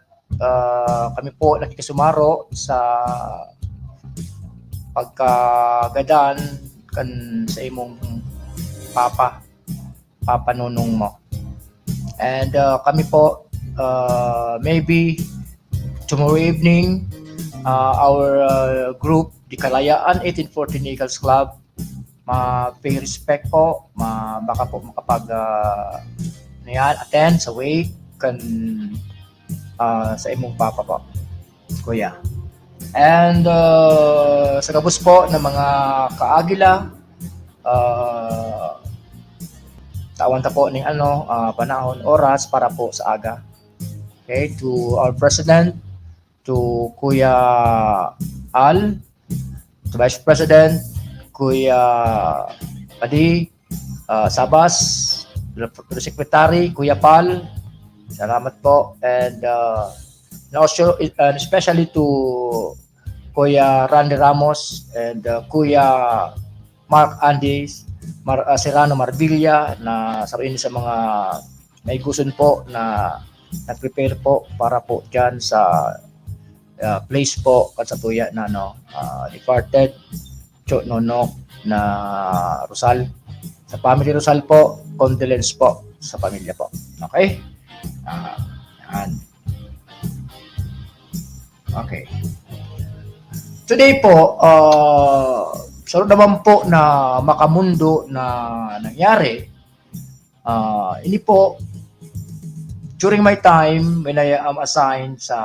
kami po nakikisumaro sa pagkagadan kan sa imong Papa Nunong mo. And kami po, maybe tomorrow evening, our group, the Kalayaan 1814 Eagles Club, pay respect po, baka po makapag attend sa wake kan sa imong Papa po, Kuya. And sa gabos po ng mga kaagila, tawan ta po ning panahon, oras para po sa aga. Okay, to our president, to Kuya Al, to Vice President Kuya Padi Sabas, to Secretary Kuya Pal, salamat po. And also especially to Kuya Randy Ramos and Kuya Mark Andes, Serrano Marbilla, na sabihin sa mga may gusto po na nag-prepare po para po dyan sa place po at sa tuya na departed Cho Nonok na Rosal. Sa family Rosal po, condolence po sa pamilya po. Okay? Yan. Okay. Today po, so naman po na makamundo na nangyari, ini po, during my time when I am assigned sa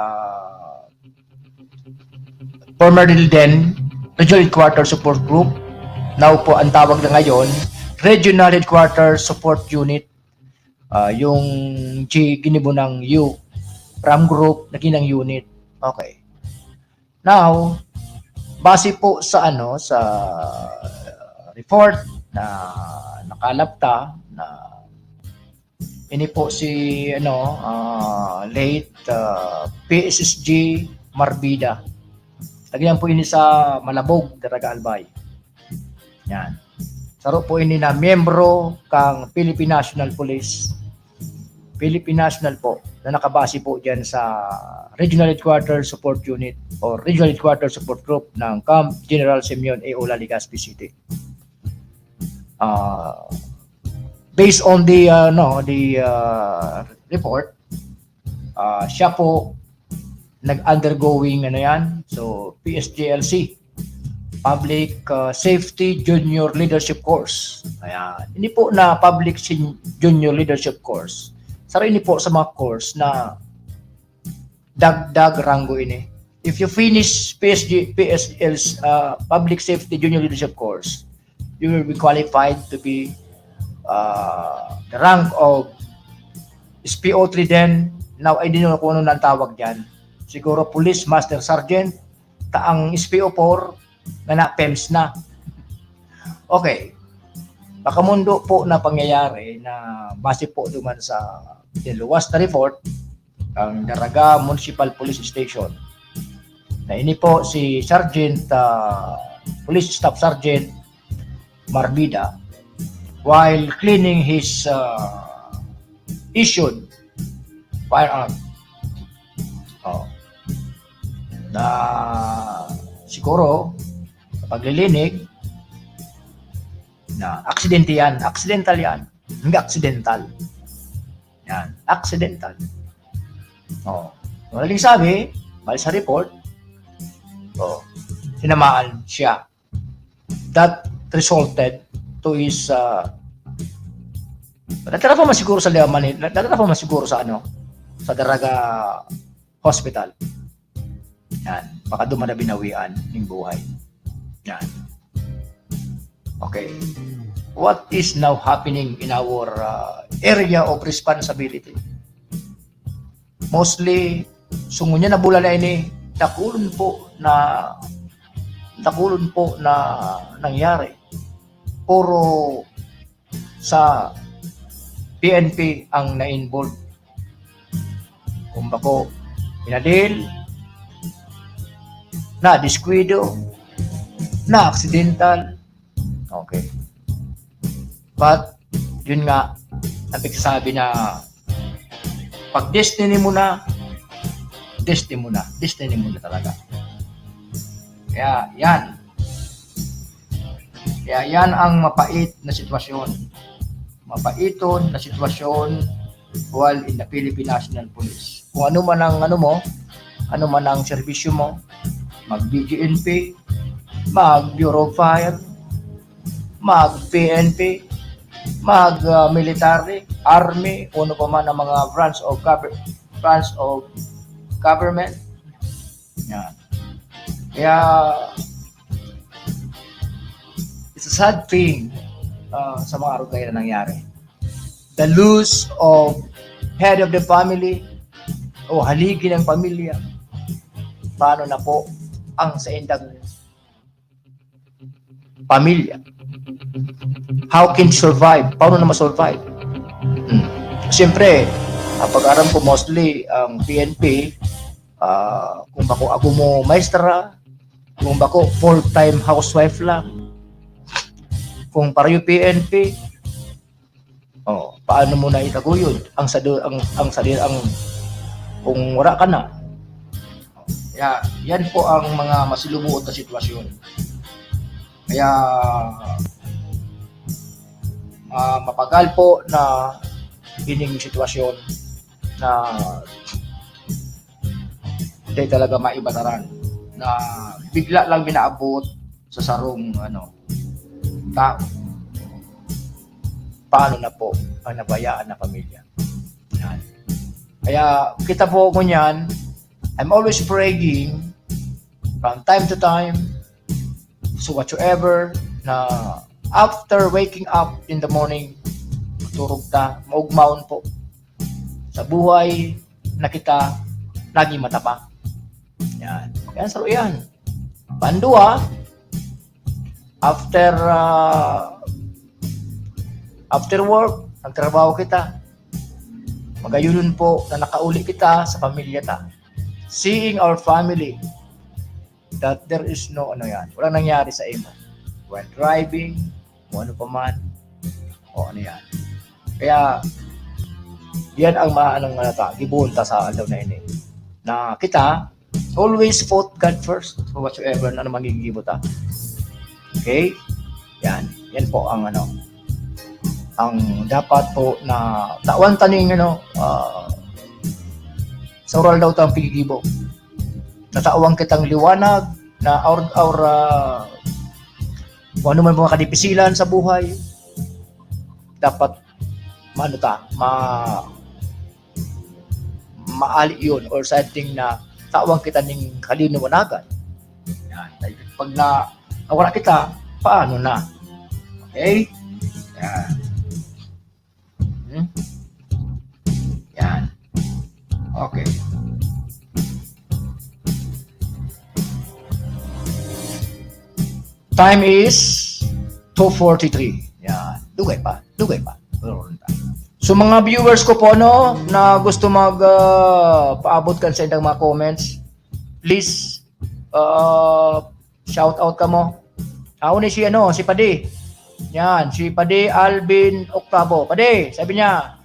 former Dilden Regional Headquarters Support Group, now po ang tawag na ngayon, Regional Headquarters Support Unit, yung ginibunang U, Ram Group, naginang unit. Okay. Now, base po sa sa report na nakalapta na ini po si late PSSG Marbida. Lagyan po ini sa Malabog, Daraga Albay. Yan. Saro po ini na miyembro kang Philippine National Police. Philippine National po na nakabase po diyan sa Regional Headquarters Support Unit o Regional Headquarters Support Group ng Camp General Simeon A. Ola, Legazpi City. Based on the report, siya po nag-undergoing so PSJLC, Public Safety Junior Leadership Course. Ayan. Hindi po na Public Junior Leadership Course. Sara ini po sa mga course na dagdag rango ini. If you finish PSL's Public Safety Junior Leadership Course, you will be qualified to be the rank of SPO3 din. Now, I don't know kung ano nang tawag dyan. Siguro Police Master Sergeant. Ang SPO4 na PEMS na. Okay. Makamundo po na pangyayari na base po duman sa luwas na report ang Daraga Municipal Police Station. Na ini po si Sergeant, Police Staff Sergeant Marbida while cleaning his issued firearm. Na siguro sa paglilinig na aksidente yan, accidental yan, hindi accidental. Yan, accidental. Walang sabi, bali sa report, sinamaan siya. That resulted to his natira pa masiguro sa Manila, natira pa masiguro sa sa Daraga Hospital. Yan, baka doon na binawian ng buhay. Yan. Okay. What is now happening in our area of responsibility? Mostly, sungunya na bula na ini, nakulon po na nangyari. Puro sa PNP ang na-involve. Kung bako, pinadil, na diskwido, na accidental. Okay. But, yun nga, napigsabi na pag destiny mo na talaga. Kaya yan ang mapait na sitwasyon. Mapaiton na sitwasyon while in the Philippine National Police. Kung ano man ang serbisyo mo, mag-BGNP, mag-Bureau of Fire, mag-PNP, mag-military, army, ano pa man ang mga branch of government. Yan. Kaya, it's a sad thing sa mga araw na nangyari. The loss of head of the family o haligi ng pamilya. Paano na po ang sa indang pamilya? How can survive? Paano na ma-survive? Siyempre, pag-aram ko mostly ang PNP, kung bako ako mo maestra, kung bako full-time housewife lang, kung para yung PNP, paano mo na itaguyod? Kung wala ka na. Yan po ang mga masilumuot na sitwasyon. Kaya mapagal po na ining sitwasyon na hindi talaga maibataran, na bigla lang binaabot sa sarong tao. Paano na po ang nabayaan na pamilya? Yan. Kaya kita po ko niyan, I'm always praying from time to time, so whatsoever na after waking up in the morning, turog ta, maugmaon po sa buhay na kita lagi mataba. Yan. Yan, saro yan. Pandua, after work, nagtrabaho kita, magayunon po na nakauli kita sa pamilya ta. Seeing our family, that there is no walang nangyari sa imo. When driving, o ano pa man, o ano yan. Kaya, yan ang gibunta sa alaw na ini. Na kita, always put God first for whatsoever na magigibot ta. Okay? Yan. Yan po ang ang dapat po na tawan taning sa oral daw tang pigigibo. Natawang kitang liwanag na our kung ano man mga kadipisilan sa buhay, dapat maali yun or something na tawang kita ning kaliniwanagan. Yan. Pag nawala kita, paano na? Okay? Yan. Okay. Time is 2:43. Yan. Dugay pa. So mga viewers ko po no na gusto paabot kan sa indang mga comments, please shout out ka mo. Ni si si Padi. Yan, si Padi Alvin Octavo. Padi, sabi niya,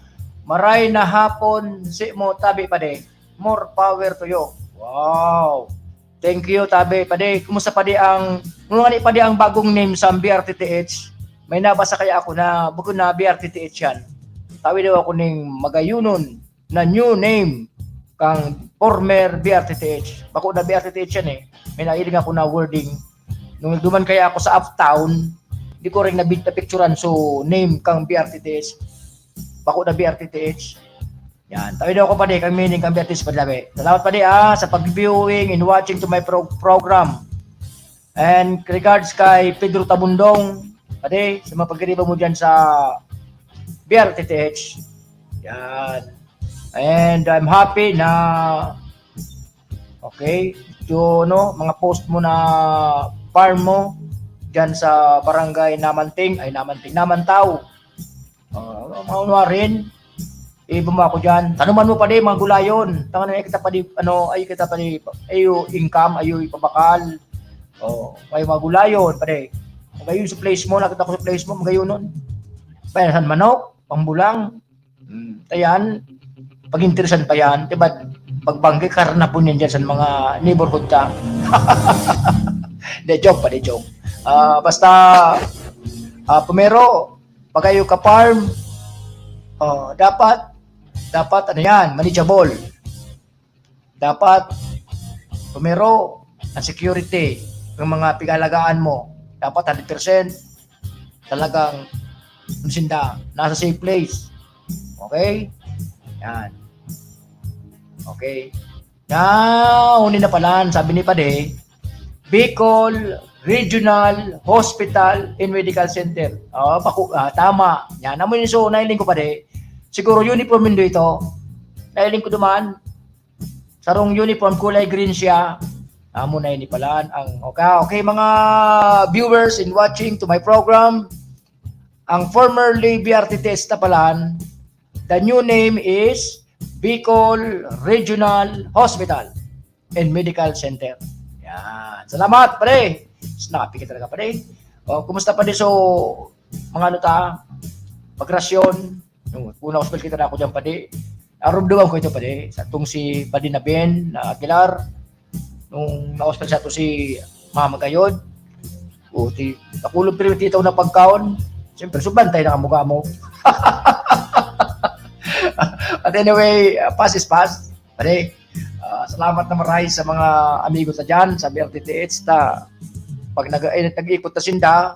maray na hapon si mo tabi Padi. More power to you. Wow. Thank you tabi Padi. Kumusta Padi ni Padi ang bagong name sa BRTTH? May nabasa kaya ako na buko na BRTTH yan. Tawi daw ako ning magayunon na new name kang former BRTTH. Bako na BRTTH yan eh. May nailing ako na wording. Nung duman kaya ako sa Uptown, di ko rin na-picturean so name kang BRTTH. Bako na BRTTH. Yan. Tawi daw ako Padi kang meaning kang BRTTH Padlabi. Salamat Padi sa pag-viewing and watching to my program. And regards kay Pedro Tabundong, Padi, sa mga pagkariba mo dyan sa BRTTH. Yan. And I'm happy na mga post mo na farm mo dyan sa barangay Namantaw. Maunwa rin. Iba mo ako dyan. Tanuman mo pa din, mga gulayon. Tangan na kita pa din, ayo income, ayo ipabakal. May mga gulayon pa din. Magayon sa place mo, nakita ko sa place mo, magayon nun. Payasan manok, pambulang. Ayan, pag-interesan pa yan, diba, pagbanggi, karnapon yan dyan sa mga neighborhood ka. Joke. Basta, pumero, pag kayo ka-farm, dapat, manageable. Dapat, pumero, ang security, ng mga pigalagaan mo, dapat 100% talagang nasa safe place. Okay? Yan. Okay. Uni na pala, sabi ni Pade, Bicol Regional Hospital and Medical Center. Tama. Yan. Naman yun, so nailing ko Pade. Siguro uniform nito ito. Nailing ko duman. Sarong uniform, kulay green siya. Muna yun palaan ang okay mga viewers and watching to my program, ang formerly BRTTH Tapalan, the new name is Bicol Regional Hospital and Medical Center. Yan. Salamat pare. Snappy ka talaga pare. Kumusta pare so mga pagrasyon. Una hospital kita na ako dyan pare. Arumduan ko ito pare. Sa itong si Padi na Ben na Aguilar. Nung na-hospital siya to si Mama Gayod, nakulog pero titaw na pagkaon, siyempre subantay na kamukha mo. At anyway, pass is pass. Pare, salamat na marami sa mga amigo sa dyan, sa BRTTH na pag nag-ikot na sinda,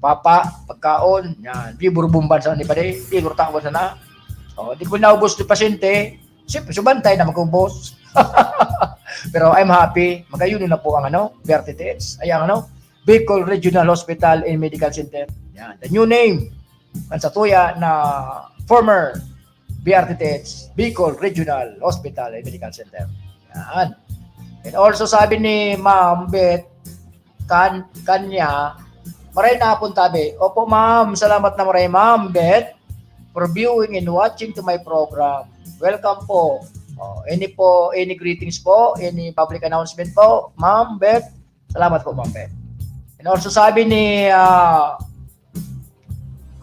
pagkaon, yan, di burubumban sa ni Pare, di burutawon na. Di ko naubos ni pasyente, siyempre subantay na mag-ubos. Pero I'm happy. Magayunin na po ang BRTTH. Bicol Regional Hospital and Medical Center. Yan. The new name. Ang satuya na former BRTTH, Bicol Regional Hospital and Medical Center. Yan. And also sabi ni Ma'am Beth, kanya, maray na hapon tabi. Opo ma'am, salamat na maray Ma'am Beth for viewing and watching to my program. Welcome po. Any greetings po, any public announcement po, Ma'am Beth. Salamat po, Ma'am Beth. And also sabi ni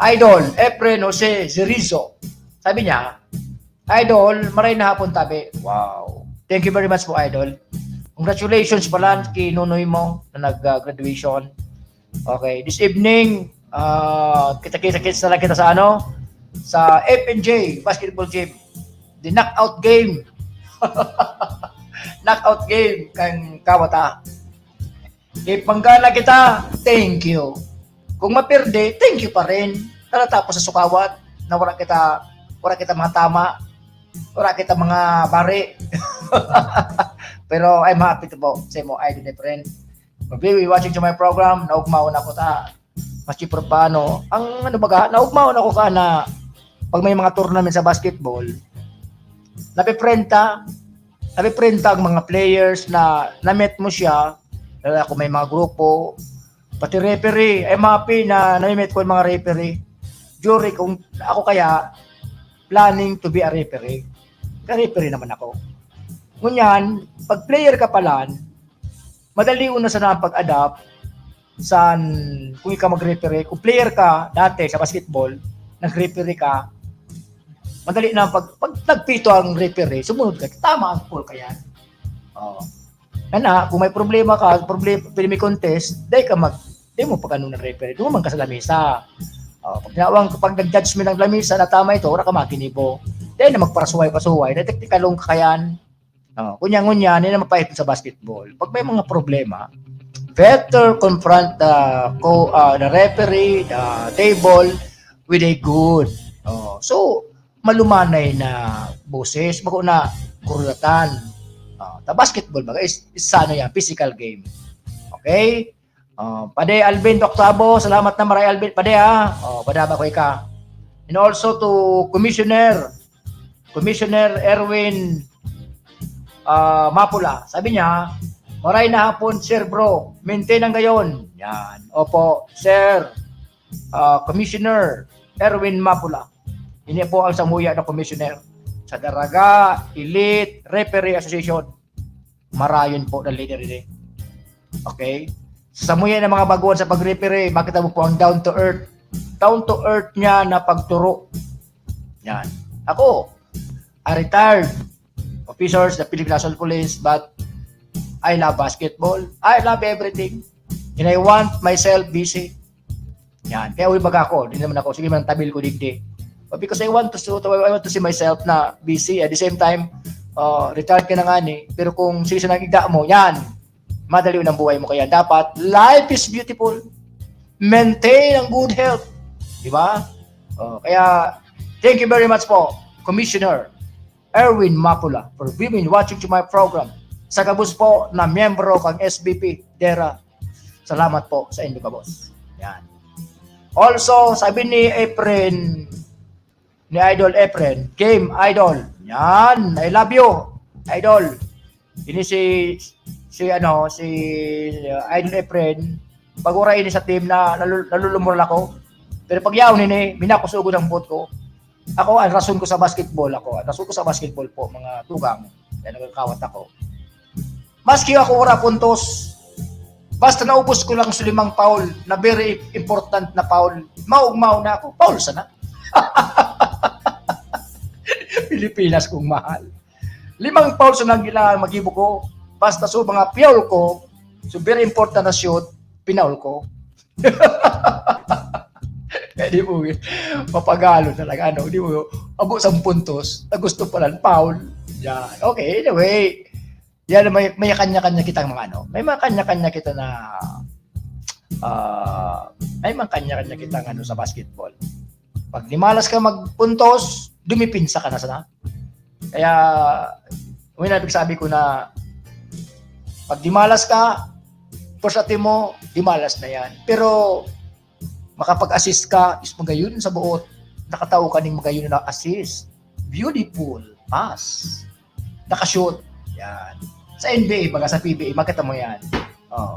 Idol Efren Jose Zerizo. Sabi niya, Idol, maray na hapon tabi. Wow. Thank you very much po, Idol. Congratulations pala kay Nunoy mo na nag-graduation. Okay, this evening, kita-kits na lang kita sa FNJ Basketball Gym. The knockout game. Knockout game kang Kawata. Ipanggana kita, thank you. Kung mapirde, thank you pa rin. Tapos sa sukawat na wala kita mga tama, wala kita mga bari. Pero I'm happy to po sa mo idol ni friend. Maybe watching to my program, naugmaw na ko ta. Mas chipro pa naugmaw na ko ka na pag may mga tournament sa basketball, napiprenta ang mga players na na-met mo siya, kung may mga grupo, pati referee, MAP na na-met ko yung mga referee. Jury, kung ako kaya planning to be a referee. Ka-referee naman ako. Ngunyan, pag player ka palan, madali una sana pag-adapt kung ikaw mag-referee. Kung player ka dati sa basketball, nag-referee ka, madali na pag nagpito ang referee, sumunod ka, tama ang call ka yan. Kung may problema ka, may contest, di mo pag ng referee, dumang ka sa lamisa. Pag nag-judgment ng lamisa na tama ito, wala ka makinibo. Dahil na magparasuway-pasuway, na teknikalong ka yan. Kunya-ngunya, hindi na mapahit sa basketball. Pag may mga problema, better confront the referee, the table, with a good. So, malumanay na boses, bako na kurulatan. The basketball baga is yan, physical game. Okay? Pade Alvin Doctabo, salamat na maray Alvin. Pade ha. Padaba ko ika. And also to Commissioner Erwin Mapula. Sabi niya, maray na hapon, sir bro. Maintain ang gayon. Yan. Opo, sir. Commissioner Erwin Mapula. Ini po ang samuya na commissioner sa Daraga Elite Referee Association. Marayon po na leader ini. Okay? Sa samuya ng mga baguhan sa pag-referee, makita mo po ang down to earth. Down to earth niya na pagturo. Yan. Ako, a retired officer sa Philippine National Police, but I love basketball. I love everything. And I want myself busy. Yan. Kaya uwi baga ako. Hindi naman ako. Sige man, tabil ko digdi. But because I want to see myself na busy. At the same time, retired ka na nga ni. Pero kung season ang igda mo, yan. Madali ang buhay mo. Kaya dapat, life is beautiful. Maintain ang good health. Diba? Kaya, thank you very much po, Commissioner Erwin Mapula, for being watching to my program. Sa kabus po na miyembro kang SBP, DERA. Salamat po sa inyo, kabos. Yan. Also, sabi ni Idol Efren, Game Idol. Yan, I love you, Idol. Ini si Idol Efren, pag-ura ini sa team na nalulumurol ako. Pero pag yaw nini, minakusugod ang vote ko. Ako, ang rason ko sa basketball po, mga tugang. Yan, nagkakawat ako. Maski ako ora puntos, basta naubos ko lang sa 5 foul na very important na foul, maugmaw na ako. Foul sana. Pilipinas kong mahal. 5 foul sa nang magibo ko, basta so mga foul ko, so very important na shoot, pinaul ko. Di mo, mapagalo talaga, di mo, abo 10 puntos, na gusto pala ng foul. Yan. Okay, anyway, yan, may kanya-kanya kitang mga may mga kanya-kanya kita na may mga kanya-kanya kitang sa basketball. Pag nimalas ka magpuntos, dumipinsa ka na sana. Kaya, sabi ko na pag dimalas ka, pursati mo, dimalas na yan. Pero makapag-assist ka, is magayon sa buot. Nakatao ka ning magayon na assist. Beautiful pass. Nakashoot. Yan. Sa NBA, baga sa PBA, makita mo yan.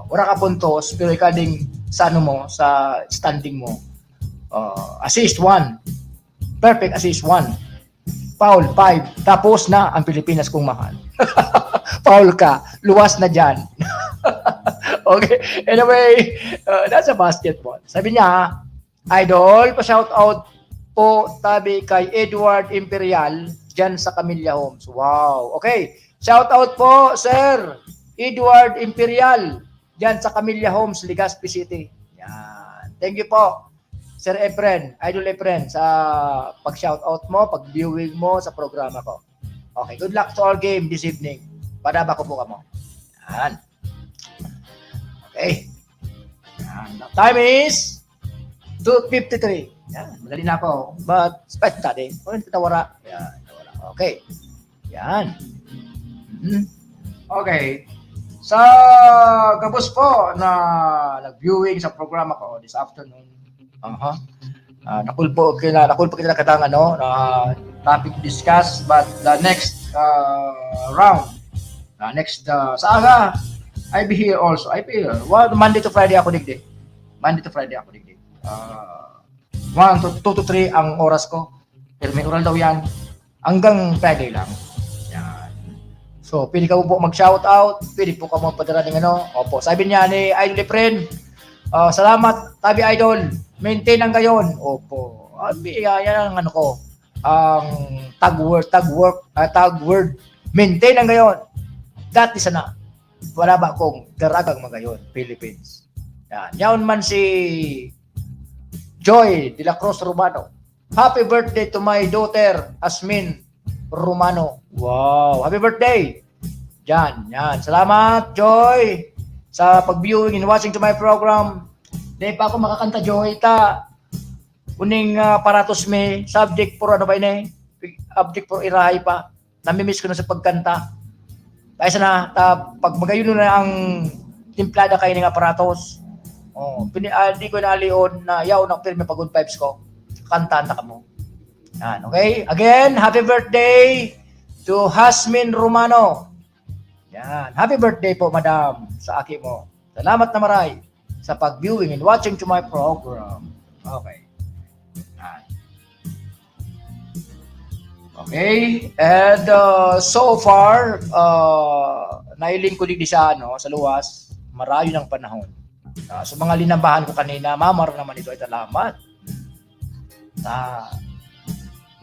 Wala ka puntos, pero ikaw ding sa sa standing mo. Assist 1. Perfect assist 1. Foul 5. Tapos na ang Pilipinas kong mahal. Foul ka. Luwas na dyan. Okay. Anyway, that's a basketball. Sabi niya, Idol, pa-shout out po tabi kay Edward Imperial dyan sa Camilla Homes. Wow. Okay. Shout out po, Sir Edward Imperial dyan sa Camilla Homes, Legazpi City. Yan. Thank you po, Sir Efren, Idol Efren, sa pag-shout out mo, pag-viewing mo sa programa ko. Okay, good luck to our game this evening. Padaba ko po ka mo. Yan. Okay. Yan. The time is 2:53. Yan. Madali na ako. But, spite tadi. Kung tawara. Yan. Okay. Yan. Okay. Sa gabos po na nag-viewing sa programa ko this afternoon. Nakulpo kita na katang na topic discuss, but the next round. Next sa aga, I be here also. I be here. Monday to Friday ako digdi. Monday to Friday ako digdi. 1 to 3 ang oras ko. Pero may oral daw yan. Hanggang Friday lang. Yan. So, pwede ka po mag-shout out. Pwede po ka magpadala ng ano. Opo, sabi niya ni Idol Efren, salamat, Tabi Idol. Maintain ang gayon. Opo. Yan ang ano ko. Ang tag word. Maintain ang gayon. Dati sana. Wala ba akong daragang magayon. Philippines. Yan. Yaon man si Joy de la Cruz Romano. Happy birthday to my daughter, Asmin Romano. Wow. Happy birthday. Yan. Salamat, Joy, sa pag-viewing and watching to my program. Di pa ako makakanta, Joy. Uning paratos me, subject for ano ba ini? Subject for irahay pa. Namimiss ko na sa pagkanta. Kaya sana, pag magayon na ang timplada kayo ng aparatos, di ko naalion na yaw ng pirme pag-good vibes ko. Kanta ka mo. Yan, okay? Again, happy birthday to Hasmin Romano. Yan. Happy birthday po, madam, sa aki mo. Salamat na maray sa pag-viewing and watching to my program. Okay. Yan. Okay. And so far, nailing ko din sa luwas, marayo ng panahon. So mga linambahan ko kanina, mamar naman ito ay salamat.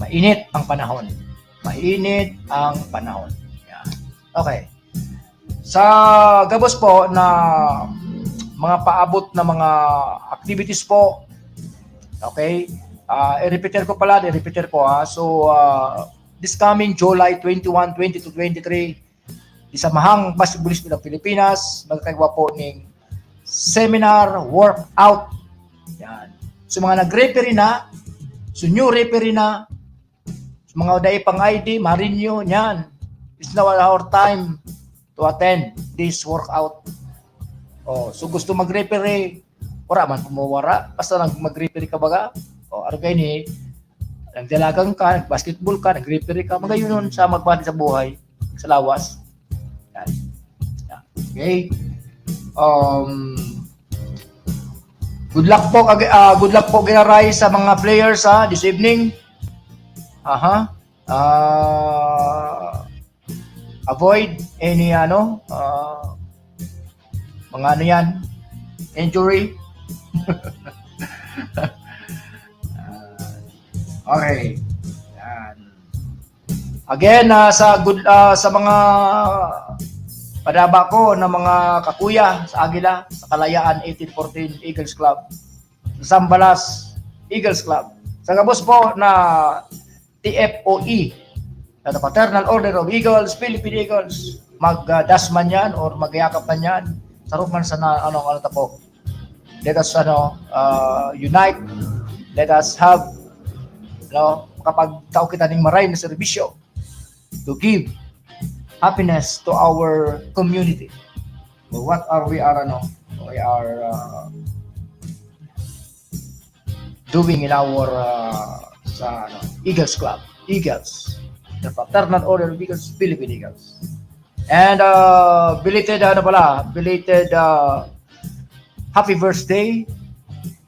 Mainit ang panahon. Mainit ang panahon. Yan. Okay. Sa gabos po na mga paabot na mga activities po, okay, i-repeater ko pala, So, this coming July 21, 22, 23, isamahang basketballist ng Pilipinas, magkakagawa po ng seminar, workout. Yan. So, mga nag-referee na, so new referee na, so, mga dai pang ID, Marinho, yan. It's now our time to attend this workout. So gusto mag-referee, wala man pumawara, basta mag-referee ka baga. Ano kayo ni, nagdalagang ka, nag-basketball ka, nag-referee ka, magayon sa magbati sa buhay, sa lawas. Yan. Okay. Good luck po ginaray sa mga players this evening. Avoid any mga yan, injury. Okay. Yan. Again, sa mga padaba ko na mga kakuya sa Agila, sa Kalayaan 1814 Eagles Club, sa Sambalas Eagles Club, sa gabos po na TFOE, na Fraternal Order of Eagles, Philippine Eagles, magdasman yan or magyakap man yan, sarap man sa po. Let us unite, let us have kapag tao kita ng maray na serbisyo to give happiness to our community. So what are we are doing in our Eagles Club, Eagles, the Fraternal Order of Eagles, Philippine Eagles. And belated happy birthday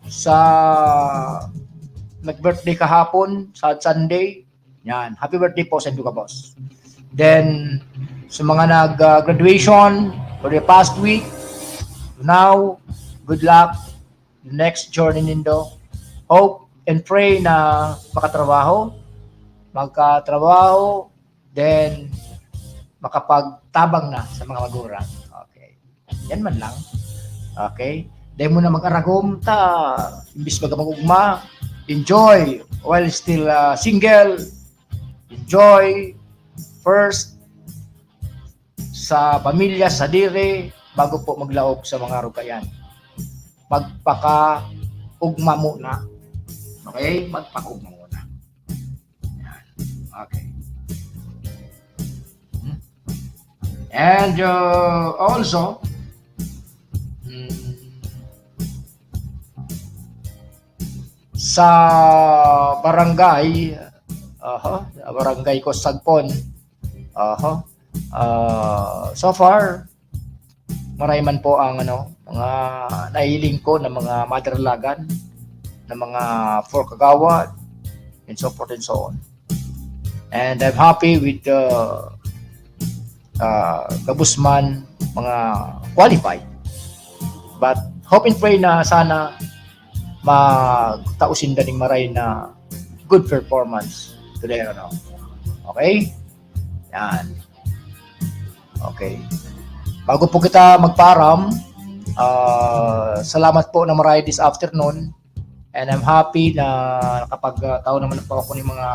sa nag-birthday kahapon sa Sunday. Yan, happy birthday po sa inyo ka, boss. Then sa mga nag-graduation for the past week, now good luck the next journey nindo. Hope and pray na magkatrabaho, then makapagtabang na sa mga magulang. Okay. Yan man lang. Okay. Dahil mo na mag-aragom imbis mag-ugma, enjoy while still single. Enjoy first sa pamilya, sa dire, bago po maglaog sa mga rugayan. Magpaka-ugma muna. Okay? Magpaka-ugma muna. Yan. Okay. And also, sa barangay ko Sagpon, So far, marami man po ang mga nahiling ko ng mga madralagan, ng mga forkagawad, and so forth and so on. And I'm happy with the Gabusman, mga qualified. But hope and pray na sana magtausin daning maray na good performance today. Okay? Yan. Okay. Bago po kita magparam, salamat po na maray this afternoon. And I'm happy na nakapagtao naman po ako ng mga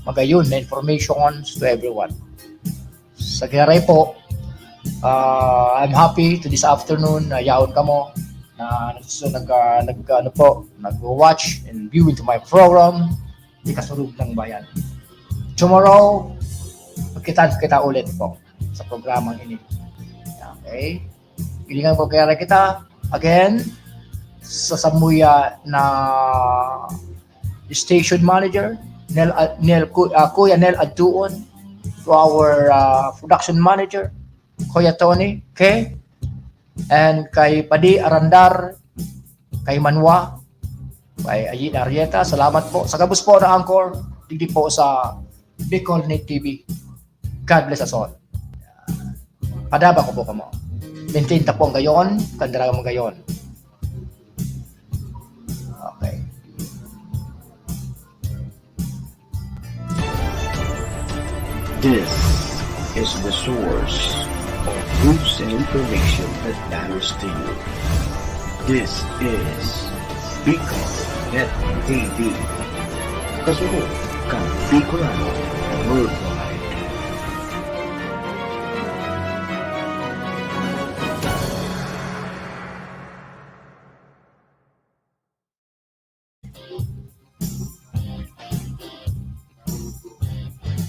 magayon na information to everyone. Sa kinaray po, I'm happy to this afternoon na yaon ka mo na nag-watch and view into my program, Di Kasurug ng Bayan. Tomorrow, magkita ulit po sa programang ini. Okay? Ilingan po kaya kita again sa Samuya na station manager, Kuya Nel Adtuon, to our production manager, Kuya Tony, okay? And kay Padi Arandar, kay Manwa, kay Ayin Arieta, salamat po. Sa gabos po na Angkor, digdi po sa Bicol Net TV. God bless us all. Padaba ko po kamo. Maintain ta po ang gayon, kandara mo gayon. Okay. This is the source of news and information that matters to you. This is Bicol Net TV. Kasunod kang Bicolano, Word